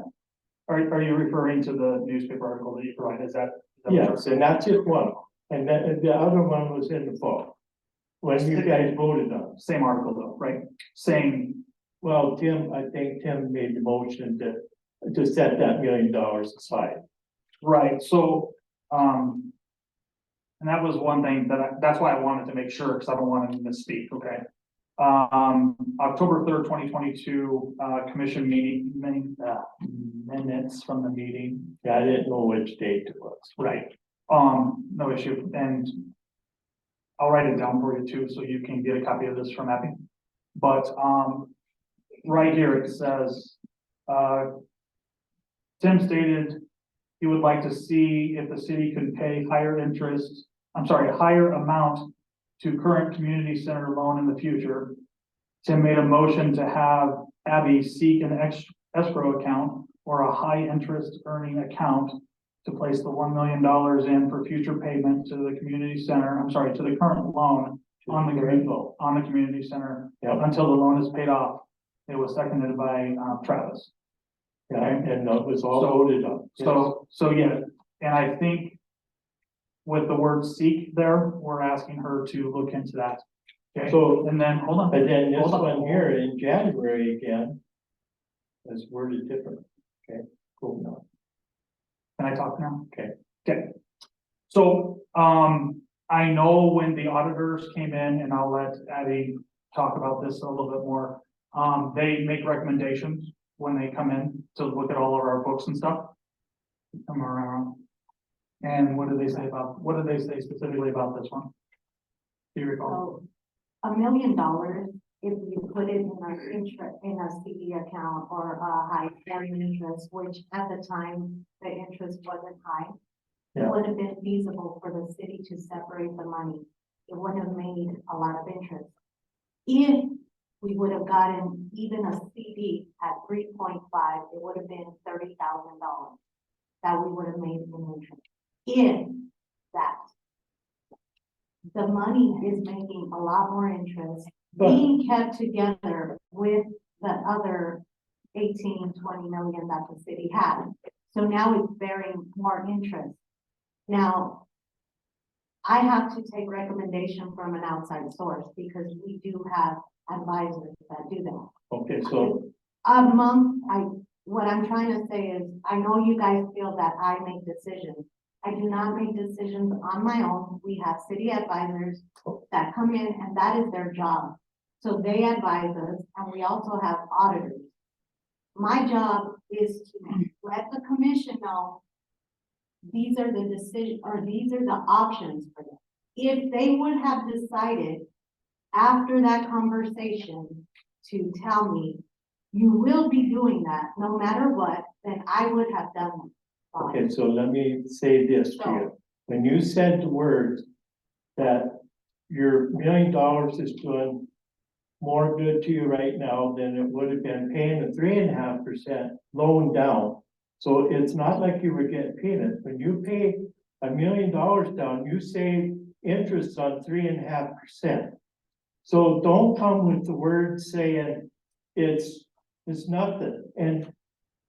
Are you referring to the newspaper article that you provided? Is that what you're Yes, and that's just one. And then the other one was in the fall. When you guys voted on. Same article though, right? Saying, Well, I think Tim made the motion to set that $1 million aside. right, so, and that was one thing that's why I wanted to make sure, because I don't want to misspeak, okay? October 3rd, 2022, commission meeting, minutes from the meeting. Yeah, I didn't know which date it was. Right. No issue, and I'll write it down for you too, so you can get a copy of this from Abby. But, right here it says, Tim stated he would like to see if the city could pay higher amount to current community center loan in the future. Tim made a motion to have Abby seek an escrow account or a high interest earning account to place the $1 million in for future payment to the community center, to the current loan on the community center. Yep. Until the loan is paid off. It was seconded by Travis. Yeah, and that was all voted on. So yeah, and I think with the word seek there, we're asking her to look into that. Okay, So, and then, hold on. but then this Hold on. one here in January again is worded different. Okay, cool. Now. Can I talk now? Okay. Okay. So, I know when the auditors came in, and I'll let Abby talk about this a little bit more. They make recommendations when they come in to look at all of our books and stuff. Come around. And what did they say specifically about this one? Do you recall? So $1 million, if you put it in our interest, in a CD account or a high carrying interest, which at the time, the interest wasn't high. It Yeah. would have been feasible for the city to separate the money. It would have made a lot of interest. If we would have gotten even a CD at 3.5, it would have been $30,000 that we would have made in interest. If that. The money is making a lot more interest, being kept together with the other 18, 20 million that the city had. So now it's bearing more interest. Now, I have to take recommendation from an outside source because we do have advisors that do that. Okay, so What I'm trying to say is, I know you guys feel that I make decisions. I do not make decisions on my own. We have city advisors that come in and that is their job. So they advise us and we also have auditors. My job is to let the commission know these are the decisions or these are the options for them. If they would have decided after that conversation to tell me, you will be doing that no matter what, then I would have done it. okay, so let me say this to you. When you said the words that your $1 million is doing more good to you right now than it would have been paying a 3.5% loan down. So it's not like you were getting paid. When you pay $1 million down, you save interest on 3.5%. So don't come with the words saying it's nothing. And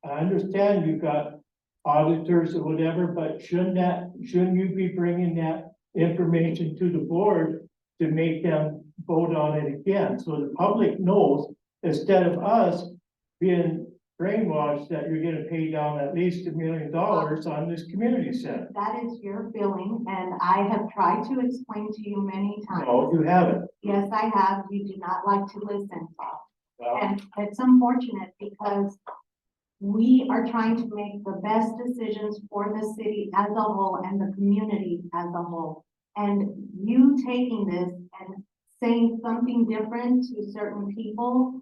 I understand you've got auditors or whatever, but shouldn't you be bringing that information to the board to make them vote on it again? So the public knows, instead of us being brainwashed that you're gonna pay down at least $1 million on this community center. That is your feeling, and I have tried to explain to you many times. No, you haven't. Yes, I have. You do not like to listen. Yeah. And it's unfortunate because we are trying to make the best decisions for the city as a whole and the community as a whole. And you taking this and saying something different to certain people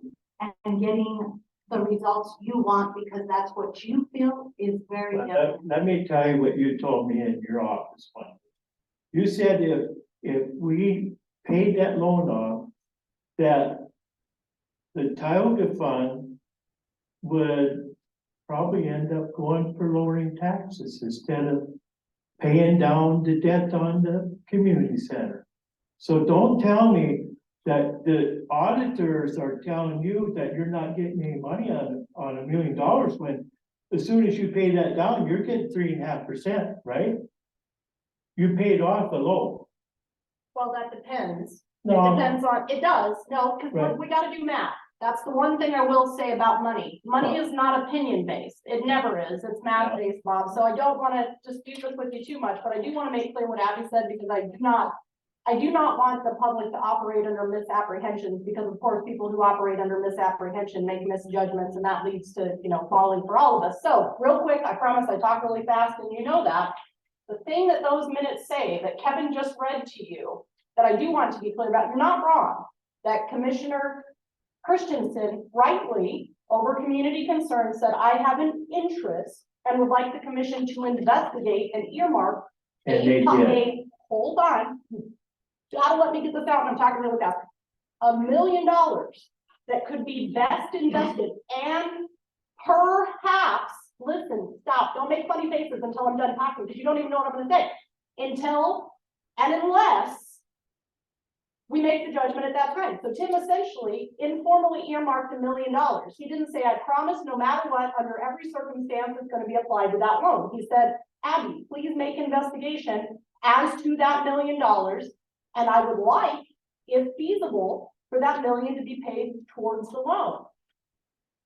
and getting the results you want because that's what you feel is very But different. let me tell you what you told me in your office one. You said if we paid that loan off, that the Tioga fund would probably end up going for lowering taxes instead of paying down the debt on the community center. So don't tell me that the auditors are telling you that you're not getting any money on $1 million when as soon as you pay that down, you're getting 3.5%, right? You paid off the loan. Well, that depends. It No, depends on, it does, no, because Right. we gotta do math. That's the one thing I will say about money. Money is not opinion based. It never is. It's math based, Bob. So I don't wanna just do this with you too much, but I do wanna make clear what Abby said because I do not want the public to operate under misapprehensions because of course, people who operate under misapprehension make misjudgments and that leads to, falling for all of us. So real quick, I promise I talk really fast and you know that. The thing that those minutes say that Kevin just read to you, that I do want to be clear about, you're not wrong, that Commissioner Christensen rightly, over community concerns, said, I have an interest and would like the commission to investigate and earmark and they did. hold on, you gotta let me get this out, and I'm talking really fast. $1 million that could be best invested and perhaps, listen, stop, don't make funny faces until I'm done talking, because you don't even know what I'm gonna say. Until and unless we make the judgment at that time. So Tim essentially informally earmarked $1 million. He didn't say, I promise no matter what, under every circumstance, it's gonna be applied to that loan. He said, Abby, please make investigation as to that $1 million. And I would like, if feasible, for that million to be paid towards the loan.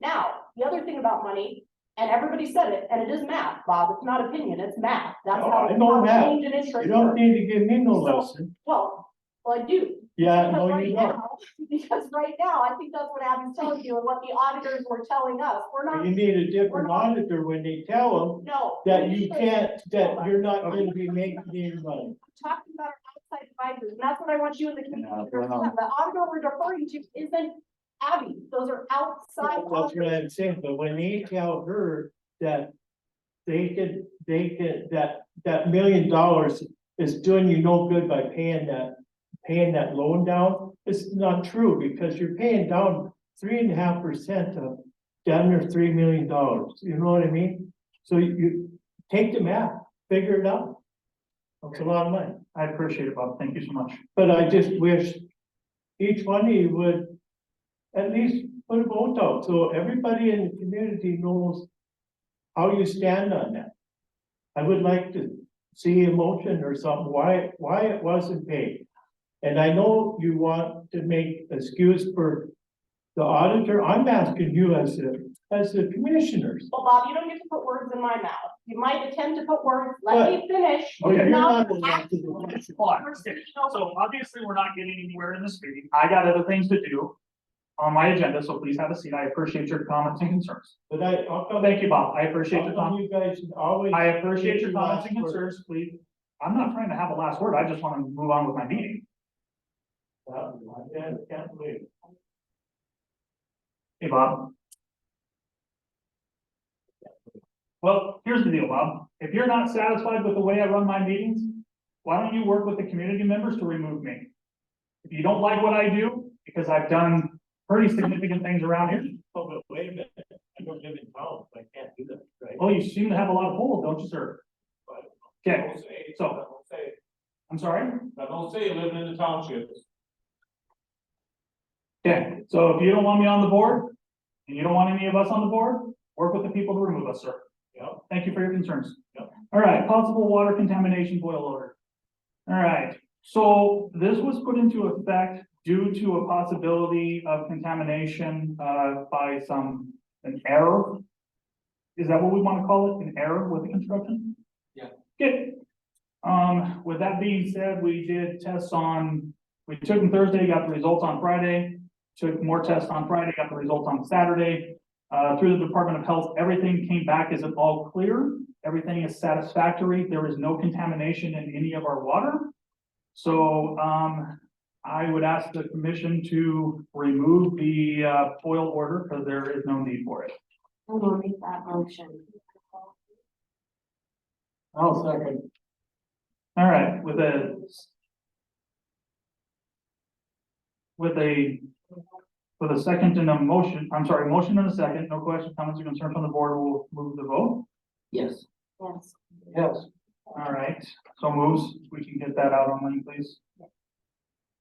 Now, the other thing about money, and everybody said it, and it is math, Bob, it's not opinion, it's math. That's No, how I know math. change and interest You don't work. need to give me no So- lesson. Well, I do. Yeah, Because no, right you don't. now, because right now, I think that's what Abby's telling you and what the auditors were telling us. We're not, You need a different auditor when they tell them no. that you can't, that you're not gonna be making any money. Talking about our outside advisors, and that's what I want you in the community to Yeah, well. understand. The auditor we're referring to isn't Abby. Those are outside. That's what auditors. I'm saying, but when they tell her that they could, that $1 million is doing you no good by paying that loan down, it's not true, because you're paying down 3.5% of under $3 million, you know what I mean? So you take the math, figure it out. It's a lot of money, I appreciate it, Bob. Thank you so much. but I just wish each one of you would at least put a vote out, so everybody in the community knows how you stand on that. I would like to see a motion or something, why it wasn't paid. And I know you want to make excuse for the auditor, I'm asking you as the commissioners. Well, Bob, you don't get to put words in my mouth. You might attempt to put words, let me finish. Okay, you're Now, not elected official. Hold on. So obviously, we're not getting anywhere in this meeting. I got other things to do on my agenda, so please have a seat. I appreciate your comments and concerns. But I'll come. Thank you, Bob. I appreciate your How come comments. you guys always? I appreciate your comments and Last word? concerns, please. I'm not trying to have a last word. I just want to move on with my meeting. I can't believe it. Hey, Bob. Well, here's the deal, Bob. If you're not satisfied with the way I run my meetings, why don't you work with the community members to remove me? If you don't like what I do, because I've done pretty significant things around here. Oh, but wait a minute, I don't live in town, so I can't do that, right? Well, you seem to have a lot of pull, don't you, sir? Okay, so, I'm sorry? I don't say living in the townships. Okay, so if you don't want me on the board, and you don't want any of us on the board, work with the people to remove us, sir. Yeah. Thank you for your concerns. Yep. All right, possible water contamination boil order. All right, so this was put into effect due to a possibility of contamination by an error. Is that what we want to call it? An error with the construction? Yeah. Good. With that being said, we did tests we took them Thursday, got the results on Friday. took more tests on Friday, got the results on Saturday. Through the Department of Health, everything came back as an all clear. Everything is satisfactory. There is no contamination in any of our water. So, I would ask the commission to remove the, FOIL order because there is no need for it. I will make that motion. I'll second. All right, with a second and a motion, I'm sorry, motion and a second, no questions, comments, or concerns from the board, we'll move the vote. Yes. Yes. Yes. All right, so moves, we can get that out online, please.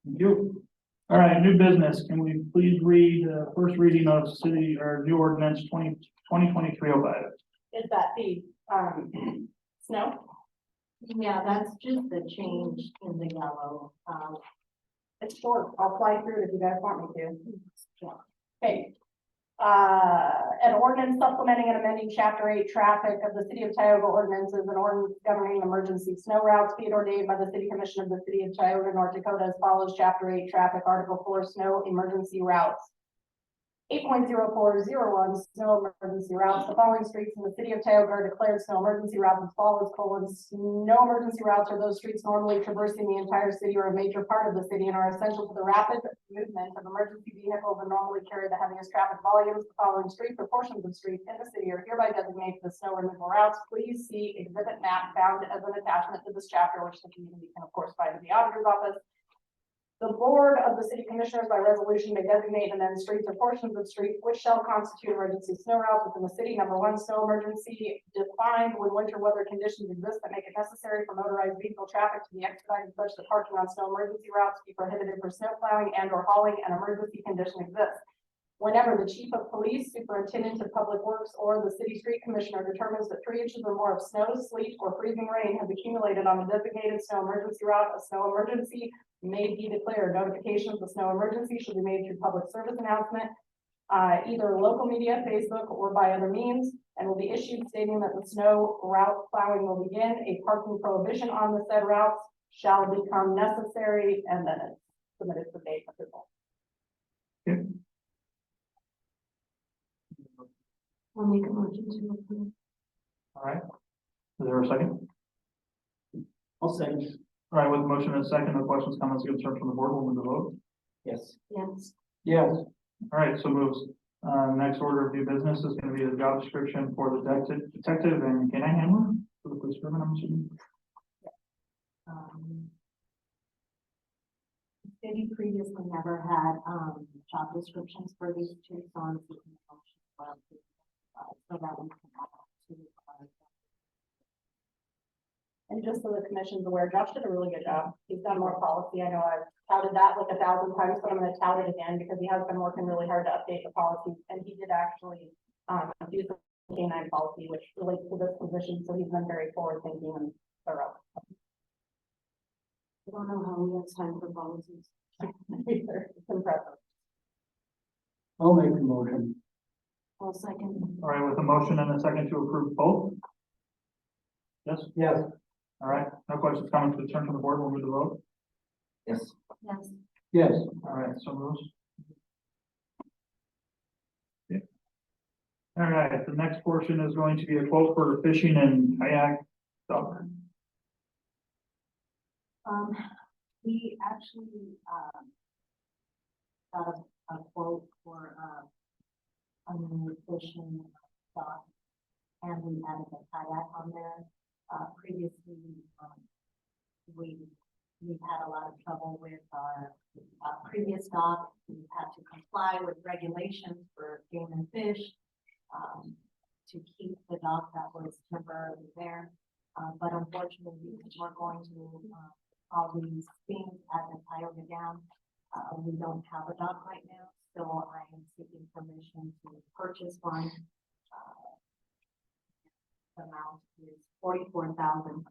Thank you. All right, new business, can we please read first reading of city or new ordinance 2023-05? Is that the, snow? Yeah, that's just the change in the yellow. It's short, I'll fly through it if you guys want me to. Okay. An ordinance supplementing and amending chapter 8 traffic of the city of Tioga ordinances and ordinance governing emergency snow routes be it ordained by the city commission of the city of Tioga, North Dakota as follows. Chapter 8 traffic, article 4 snow emergency routes. 8.0401 snow emergency routes. The following streets in the city of Tioga are declared snow emergency routes as follows: snow emergency routes are those streets normally traversing the entire city or a major part of the city and are essential to the rapid movement of emergency vehicles and normally carry the heaviest traffic volumes. The following streets or portions of streets in the city are hereby designated as snow removal routes. Please see exhibit map found as an attachment to this chapter, which the community can of course find in the auditor's office. The board of the city commissioners by resolution may designate and then streets or portions of streets which shall constitute emergency snow routes within the city. Number 1, snow emergency defined when winter weather conditions exist that make it necessary for motorized vehicle traffic to be expedited such that parking on snow emergency routes be prohibited for snow plowing and or hauling. An emergency condition exists whenever the chief of police, superintendent of public works, or the city street commissioner determines that 3 inches or more of snow, sleet, or freezing rain has accumulated on the designated snow emergency route. A snow emergency may be declared. Notification of the snow emergency should be made through public service announcement, either local media, Facebook, or by other means, and will be issued stating that the snow route plowing will begin. A parking prohibition on the said routes shall become necessary, and then it's submitted for date approval. I'll make a motion to approve. All right, is there a second? I'll second. All right, with the motion and a second, no questions, comments, or concerns from the board, we'll move the vote. Yes. Yes. Yes. All right, so moves. Next order of new business is going to be the job description for the detective and canine handler for the police department, I'm assuming. The city previously never had, job descriptions for these two, so I'm seeking a motion for, so that we can add to, And just so the commission's aware, Josh did a really good job. He's done more policy. I know I've touted that like 1,000 times, but I'm going to tout it again because he has been working really hard to update the policies. And he did actually do the K9 policy, which relates to this position. So he's been very forward thinking and thorough. I don't know how we have time for policies. It's impressive. I'll make a motion. I'll second. All right, with a motion and a second to approve both. Yes. Yes. All right, no questions, comments, concerns from the board, we'll move the vote. Yes. Yes. Yes. All right, so moves. Okay. All right, the next portion is going to be a quote for fishing and kayak dock. We actually, got a quote for, a new fishing dock, and we added a kayak on there. Previously, we've had a lot of trouble with our, previous dock. We've had to comply with regulations for game and fish, to keep the dock that was temporarily there. But unfortunately, we're going to, all these things at the Tioga Dam. We don't have a dock right now, so I am seeking permission to purchase one. The amount is $44,469.40.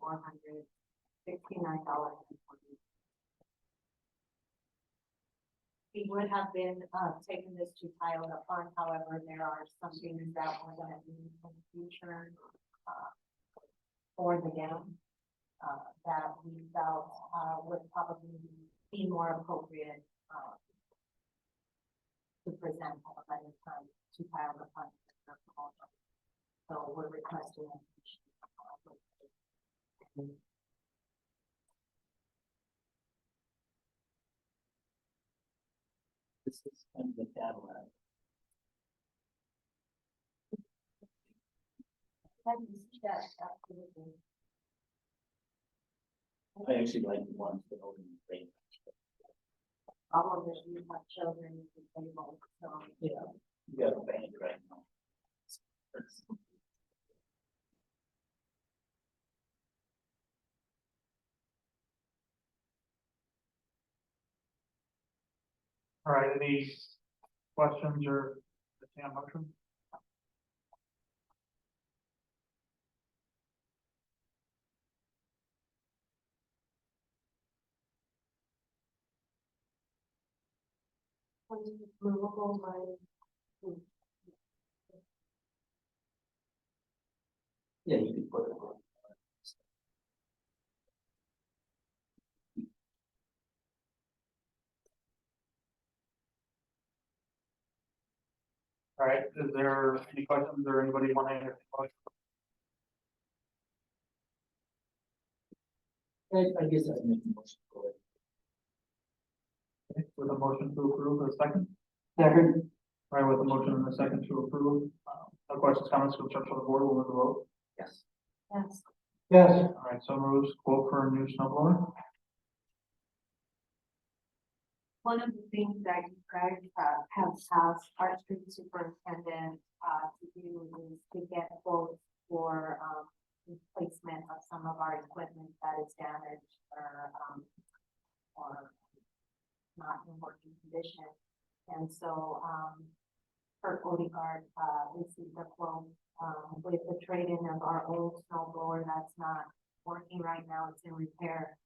We would have been, taking this to Tioga Fund, however, there are some things that we're gonna need in the future, for the dam. That we felt would probably be more appropriate to present at a later time to Tioga Fund. So we're requesting. This is kind of the data lab. I actually like the ones that open the brain. All of this, you have children disabled, so. Yeah, you got a band right now. All right, any questions or motion? Movable line. Yeah, you could put it on. All right, is there any questions or anybody wanting to? I guess I make the motion for it. Okay, with a motion to approve, a second? Second. All right, with a motion and a second to approve, no questions, comments, concerns from the board, will move the vote. Yes. Yes. Yes. All right, so moves, quote for a new snow blower. One of the things that you guys have asked our street superintendent to do is to get quotes for replacement of some of our equipment that is damaged or not in working condition. And so Kurt Odegaard received a quote with the trade-in of our old snow blower that's not working right now, it's in repair.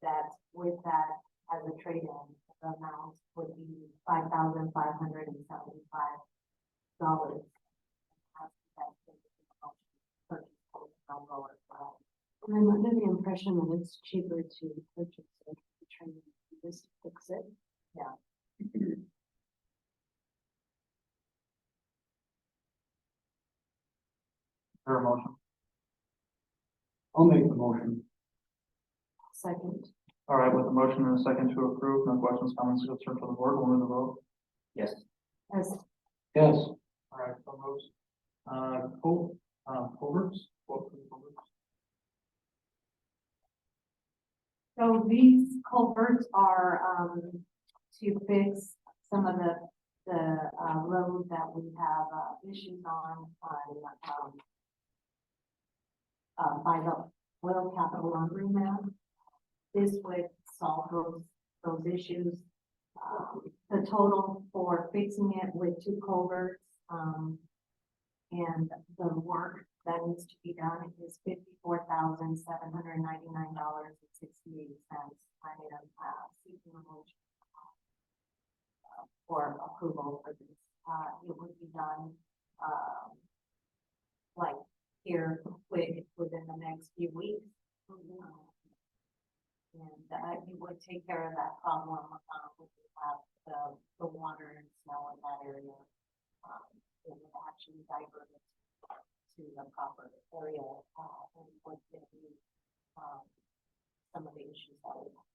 That with that as a trade-in, the amount would be $5,575. And I'm under the impression that it's cheaper to purchase it, trying to just fix it. Yeah. Or a motion? I'll make the motion. Second. All right, with a motion and a second to approve, no questions, comments, concerns from the board, will move the vote. Yes. As Yes. All right, so moves. Culverts, quote for the culverts. So these culverts are to fix some of the roads that we have issues on by the Oil Capital Laundry Map. This would solve those issues. The total for fixing it with 2 culverts and the work that needs to be done is $54,799.68. I mean, seeking a motion for approval for this. It would be done like here quick within the next few weeks. And you would take care of that problem when you have the water and snow in that area. It would actually divert it to the proper area and would give you some of the issues that we have.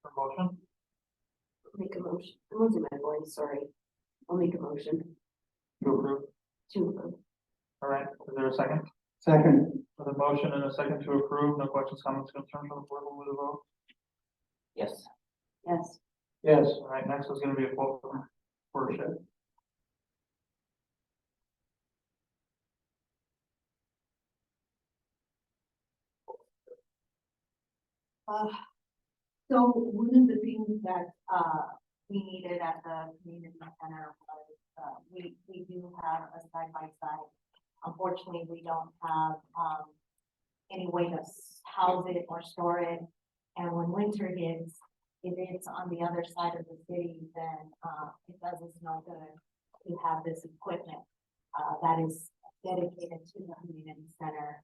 For motion, make a motion. I'm losing my voice, sorry. I'll make a motion to approve. to approve. All right, is there a second? Second. With a motion and a second to approve, no questions, comments, concerns from the board, will move the vote. Yes. Yes. Yes. All right, next is gonna be a quote for a shed. So one of the things that we needed at the community center was we do have a side-by-side. Unfortunately, we don't have any way to house it or store it. And when winter hits, if it's on the other side of the city, then it does us no good to have this equipment that is dedicated to the community center.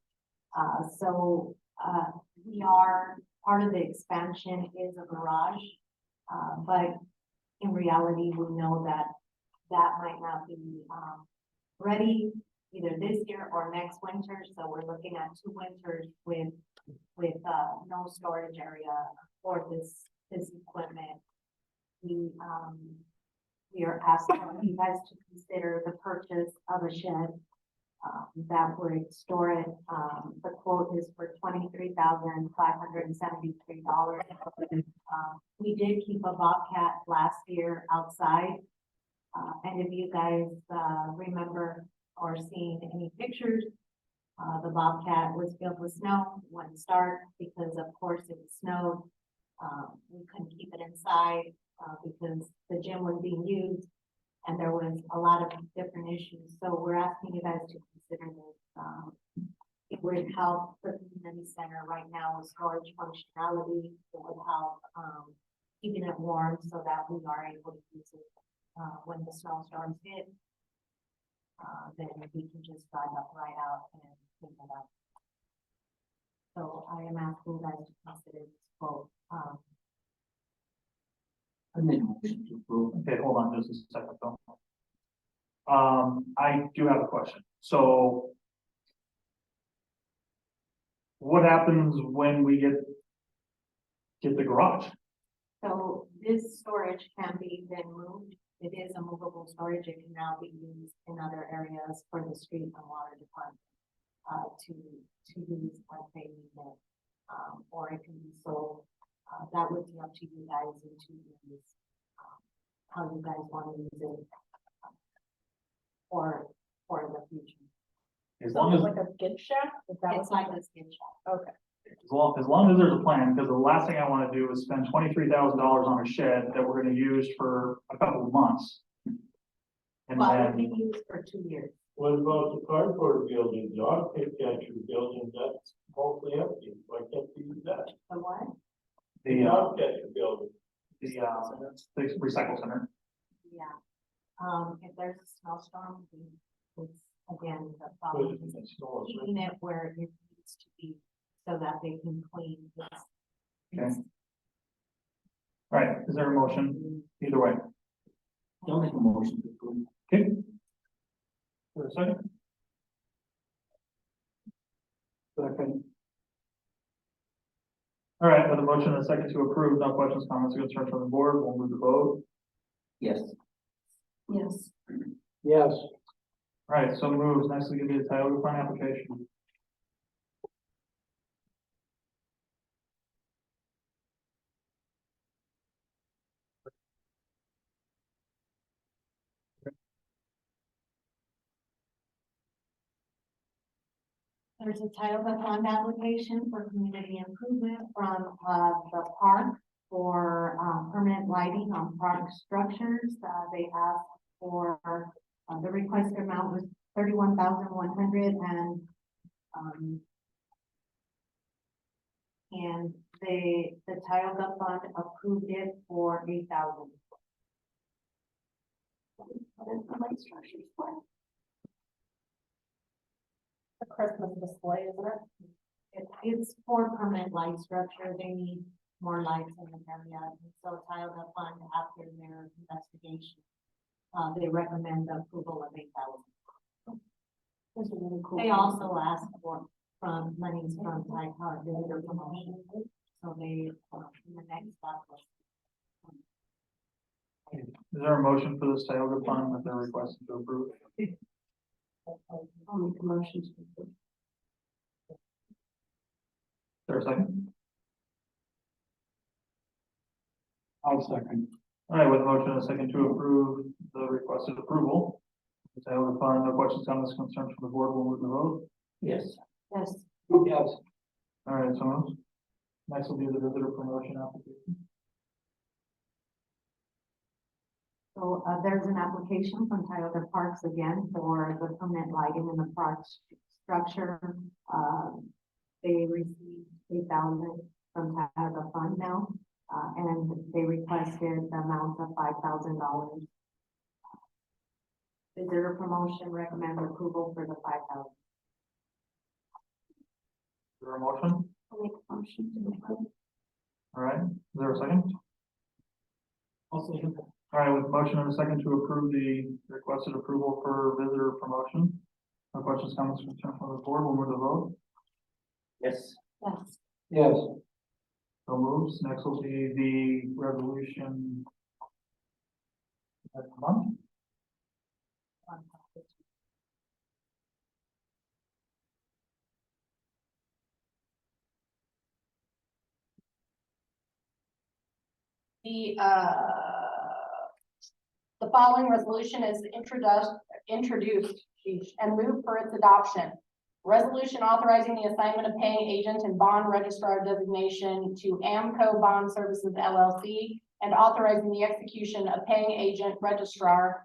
We are, part of the expansion is a garage. But in reality, we know that that might not be, ready either this year or next winter. So we're looking at 2 winters with no storage area for this equipment. We are asking you guys to consider the purchase of a shed that would store it. The quote is for $23,573. We did keep a Bobcat last year outside. And if you guys remember or seen any pictures, the Bobcat was filled with snow, wouldn't start because of course it snowed. We couldn't keep it inside because the gym was being used and there was a lot of different issues. So we're asking you guys to consider this. It would help the community center right now with storage functionality. It would help keeping it warm so that we are able to use it when the snowstorms hit. Then we can just drive up right out and clean it up. So I am asking you guys to consider this quote. I make a motion to approve. Okay, hold on just a second though. I do have a question. So what happens when we get the garage? So this storage can be then moved. It is a movable storage. It can now be used in other areas for the street and water department to use when they need it. Or it can be sold. That would be up to you guys in 2 years. How you guys want to use it for the future. As So long as, like a gift shack? Is that It's what's like a skin shop. Okay. as long as there's a plan, because the last thing I want to do is spend $23,000 on a shed that we're going to use for a couple of months. And Well, it then, would be used for 2 years. What about the cardboard building, the architect building, that's mostly empty, why can't we use that? The what? the Architecture building. the recycle center. Yeah. If there's a snowstorm, it's again, the problem is keeping it where it needs to be so that they can clean this. Okay. All right, is there a motion? Either way. I'll make a motion to approve. Okay. For a second. Second. All right, with a motion and a second to approve, no questions, comments, or concerns from the board, we'll move the vote. Yes. Yes. Yes. All right, so moves. Next, we give you the Tioga Fund application. There's a Tioga Fund application for community improvement from the park for permanent lighting on park structures. They asked for, the requested amount was $31,100 and the Tioga Fund approved it for $8,000. What is the light structures for? A Christmas display, isn't it? It's for permanent light structure. They need more lights in the area. And so Tioga Fund, after their investigation, they recommend the approval of $8,000. Those are really cool. They also asked for from monies from Tioga Visitor Promotion. So they, in the next step was. Is there a motion for this Tioga Fund that they're requesting to approve? I'll make a motion to approve. Is there a second? I'll second. All right, with a motion and a second to approve the requested approval. The Tioga Fund, no questions, comments, concerns from the board, we'll move the vote. Yes. Yes. Yes. All right, so moved. Next will be the visitor promotion application. So there's an application from Tioga Parks again for the permanent lighting in the park structure. They received $8,000 from Tioga Fund now, and they requested the amount of $5,000. Visitor promotion recommend approval for the $5,000. there a motion? I'll make a motion to approve. All right, is there a second? Also, All right, with motion and a second to approve the requested approval for visitor promotion. No questions, comments, concerns from the board, we'll move to vote. yes. Yes. Yes. So moves, next will be the resolution. Next month, The following resolution is introduced and moved for its adoption. Resolution authorizing the assignment of paying agent and bond registrar designation to AMCO Bond Services LLC and authorizing the execution of paying agent registrar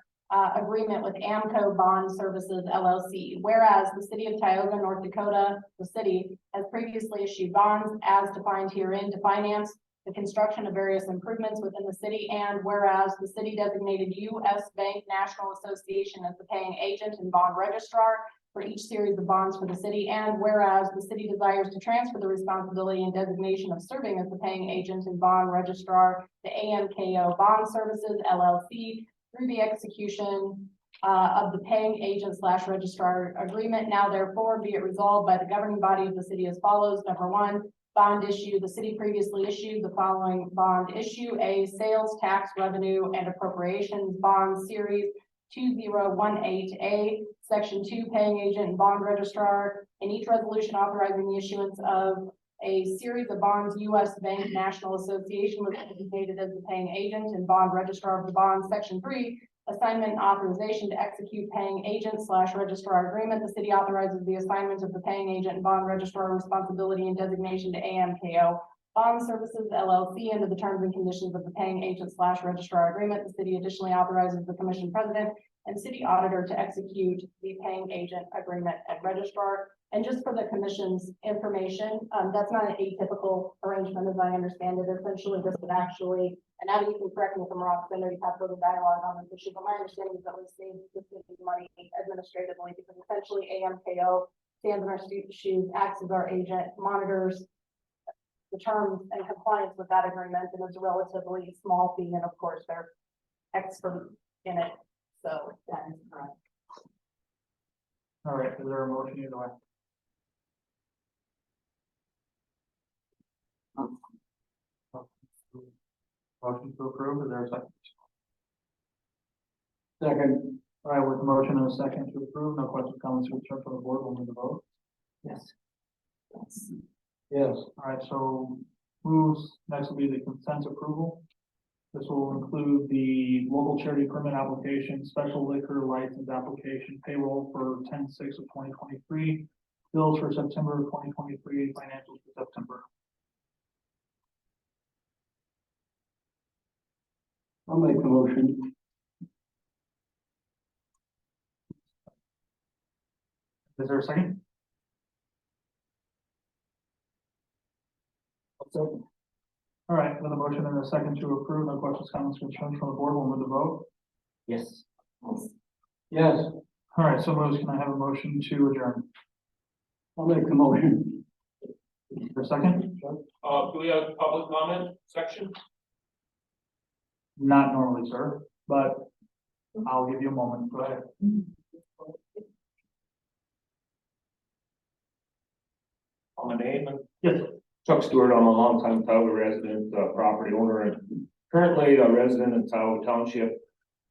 agreement with AMCO Bond Services LLC. Whereas the city of Tioga, North Dakota, the city has previously issued bonds as defined herein to finance the construction of various improvements within the city, and whereas the city designated U.S. Bank National Association as the paying agent and bond registrar for each series of bonds for the city, and whereas the city desires to transfer the responsibility and designation of serving as the paying agent and bond registrar to AMKO Bond Services LLC through the execution of the paying agent / registrar agreement. Now therefore be it resolved by the governing body of the city as follows. Number one, bond issue. The city previously issued the following bond issue: a sales tax revenue and appropriations bond series 2018A, section 2, paying agent and bond registrar. In each resolution authorizing the issuance of a series of bonds, U.S. Bank National Association was designated as the paying agent and bond registrar of the bonds. Section 3, assignment and authorization to execute paying agent / registrar agreement. The city authorizes the assignment of the paying agent and bond registrar responsibility and designation to AMKO Bond Services LLC under the terms and conditions of the paying agent / registrar agreement. The city additionally authorizes the commission president and city auditor to execute the paying agent agreement and registrar. And just for the commission's information, that's not an atypical arrangement as I understand it. Essentially, this would actually, and Abby, you can correct me if I'm wrong, because I know you've had further dialogue on this issue, but my understanding is that we save the city money administratively, because essentially AMKO stands in our shoes, acts as our agent, monitors the terms and compliance with that agreement, and it's a relatively small fee, and of course, they're expert in it. So that is correct. all right, is there a motion either way? Motion to approve, is there a second? Second. All right, with motion and a second to approve, no questions, comments, concerns from the board, we'll move to vote. Yes. Yes. Yes. All right, so moves, next will be the consent approval. This will include the local charity permit application, special liquor license application, payroll for 10/6 of 2023, bills for September of 2023, financials for September. I'll make the motion. Is there a second? Second. All right, with a motion and a second to approve, no questions, comments, concerns from the board, we'll move to vote. Yes. Yes. All right, so moves, can I have a motion to adjourn? I'll make the motion. Is there a second? Do we have public comment section? Not normally, sir, but I'll give you a moment, go ahead. On my name, Yes. Chuck Stewart, I'm a longtime Tioga resident, property owner, and currently a resident in Tioga Township.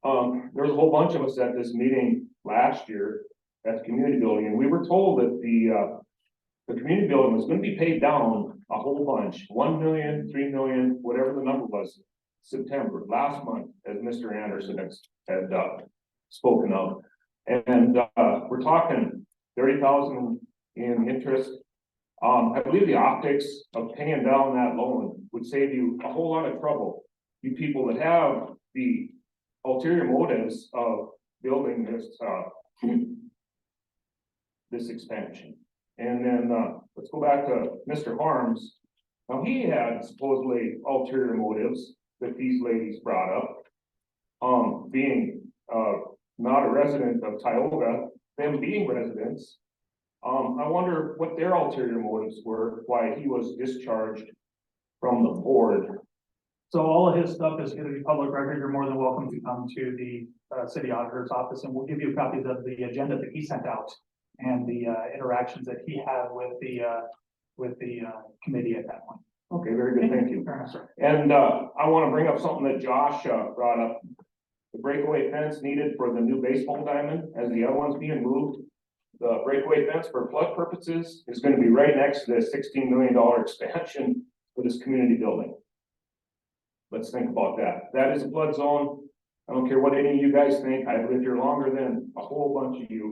There was a whole bunch of us at this meeting last year at the community building, and we were told that the community building was gonna be paid down a whole bunch, 1 million, 3 million, whatever the number was, September, last month, as Mr. Anderson had spoken of. And we're talking 30,000 in interest. I believe the optics of paying down that loan would save you a whole lot of trouble. You people that have the ulterior motives of building this expansion. And then, let's go back to Mr. Harms. Now, he had supposedly ulterior motives that these ladies brought up. Being, not a resident of Tioga, them being residents, I wonder what their ulterior motives were, why he was discharged from the board. So all of his stuff is gonna be public record. You're more than welcome to come to the city auditor's office and we'll give you copies of the agenda that he sent out and the interactions that he had with the committee at that point. Okay, very good, thank you. Fair enough, sir. And I want to bring up something that Josh brought up. The breakaway fence needed for the new baseball diamond, as the other one's being moved. The breakaway fence for flood purposes is going to be right next to the $16 million expansion for this community building. Let's think about that. That is a flood zone. I don't care what any of you guys think. I've lived here longer than a whole bunch of you,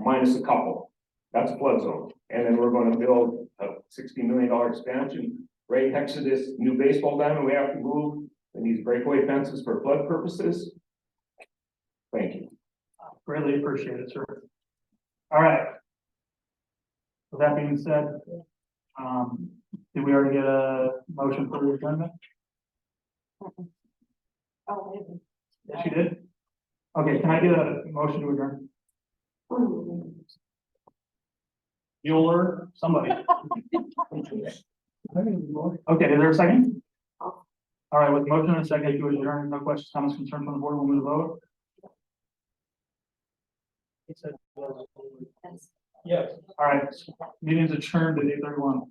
minus a couple. That's a flood zone. And then we're going to build a $16 million expansion right next to this new baseball diamond. We have to move and these breakaway fences for flood purposes. Thank you. Greatly appreciate it, sir. All right. With that being said, did we already get a motion for the adjournment? Oh, maybe. Yes, you did? Okay, can I get a motion to adjourn? Bueller, somebody. Okay, is there a second? All right, with motion and a second to adjourn, no questions, comments, concerns from the board, we'll move to vote. Yes. All right, meeting's adjourned at 8:31.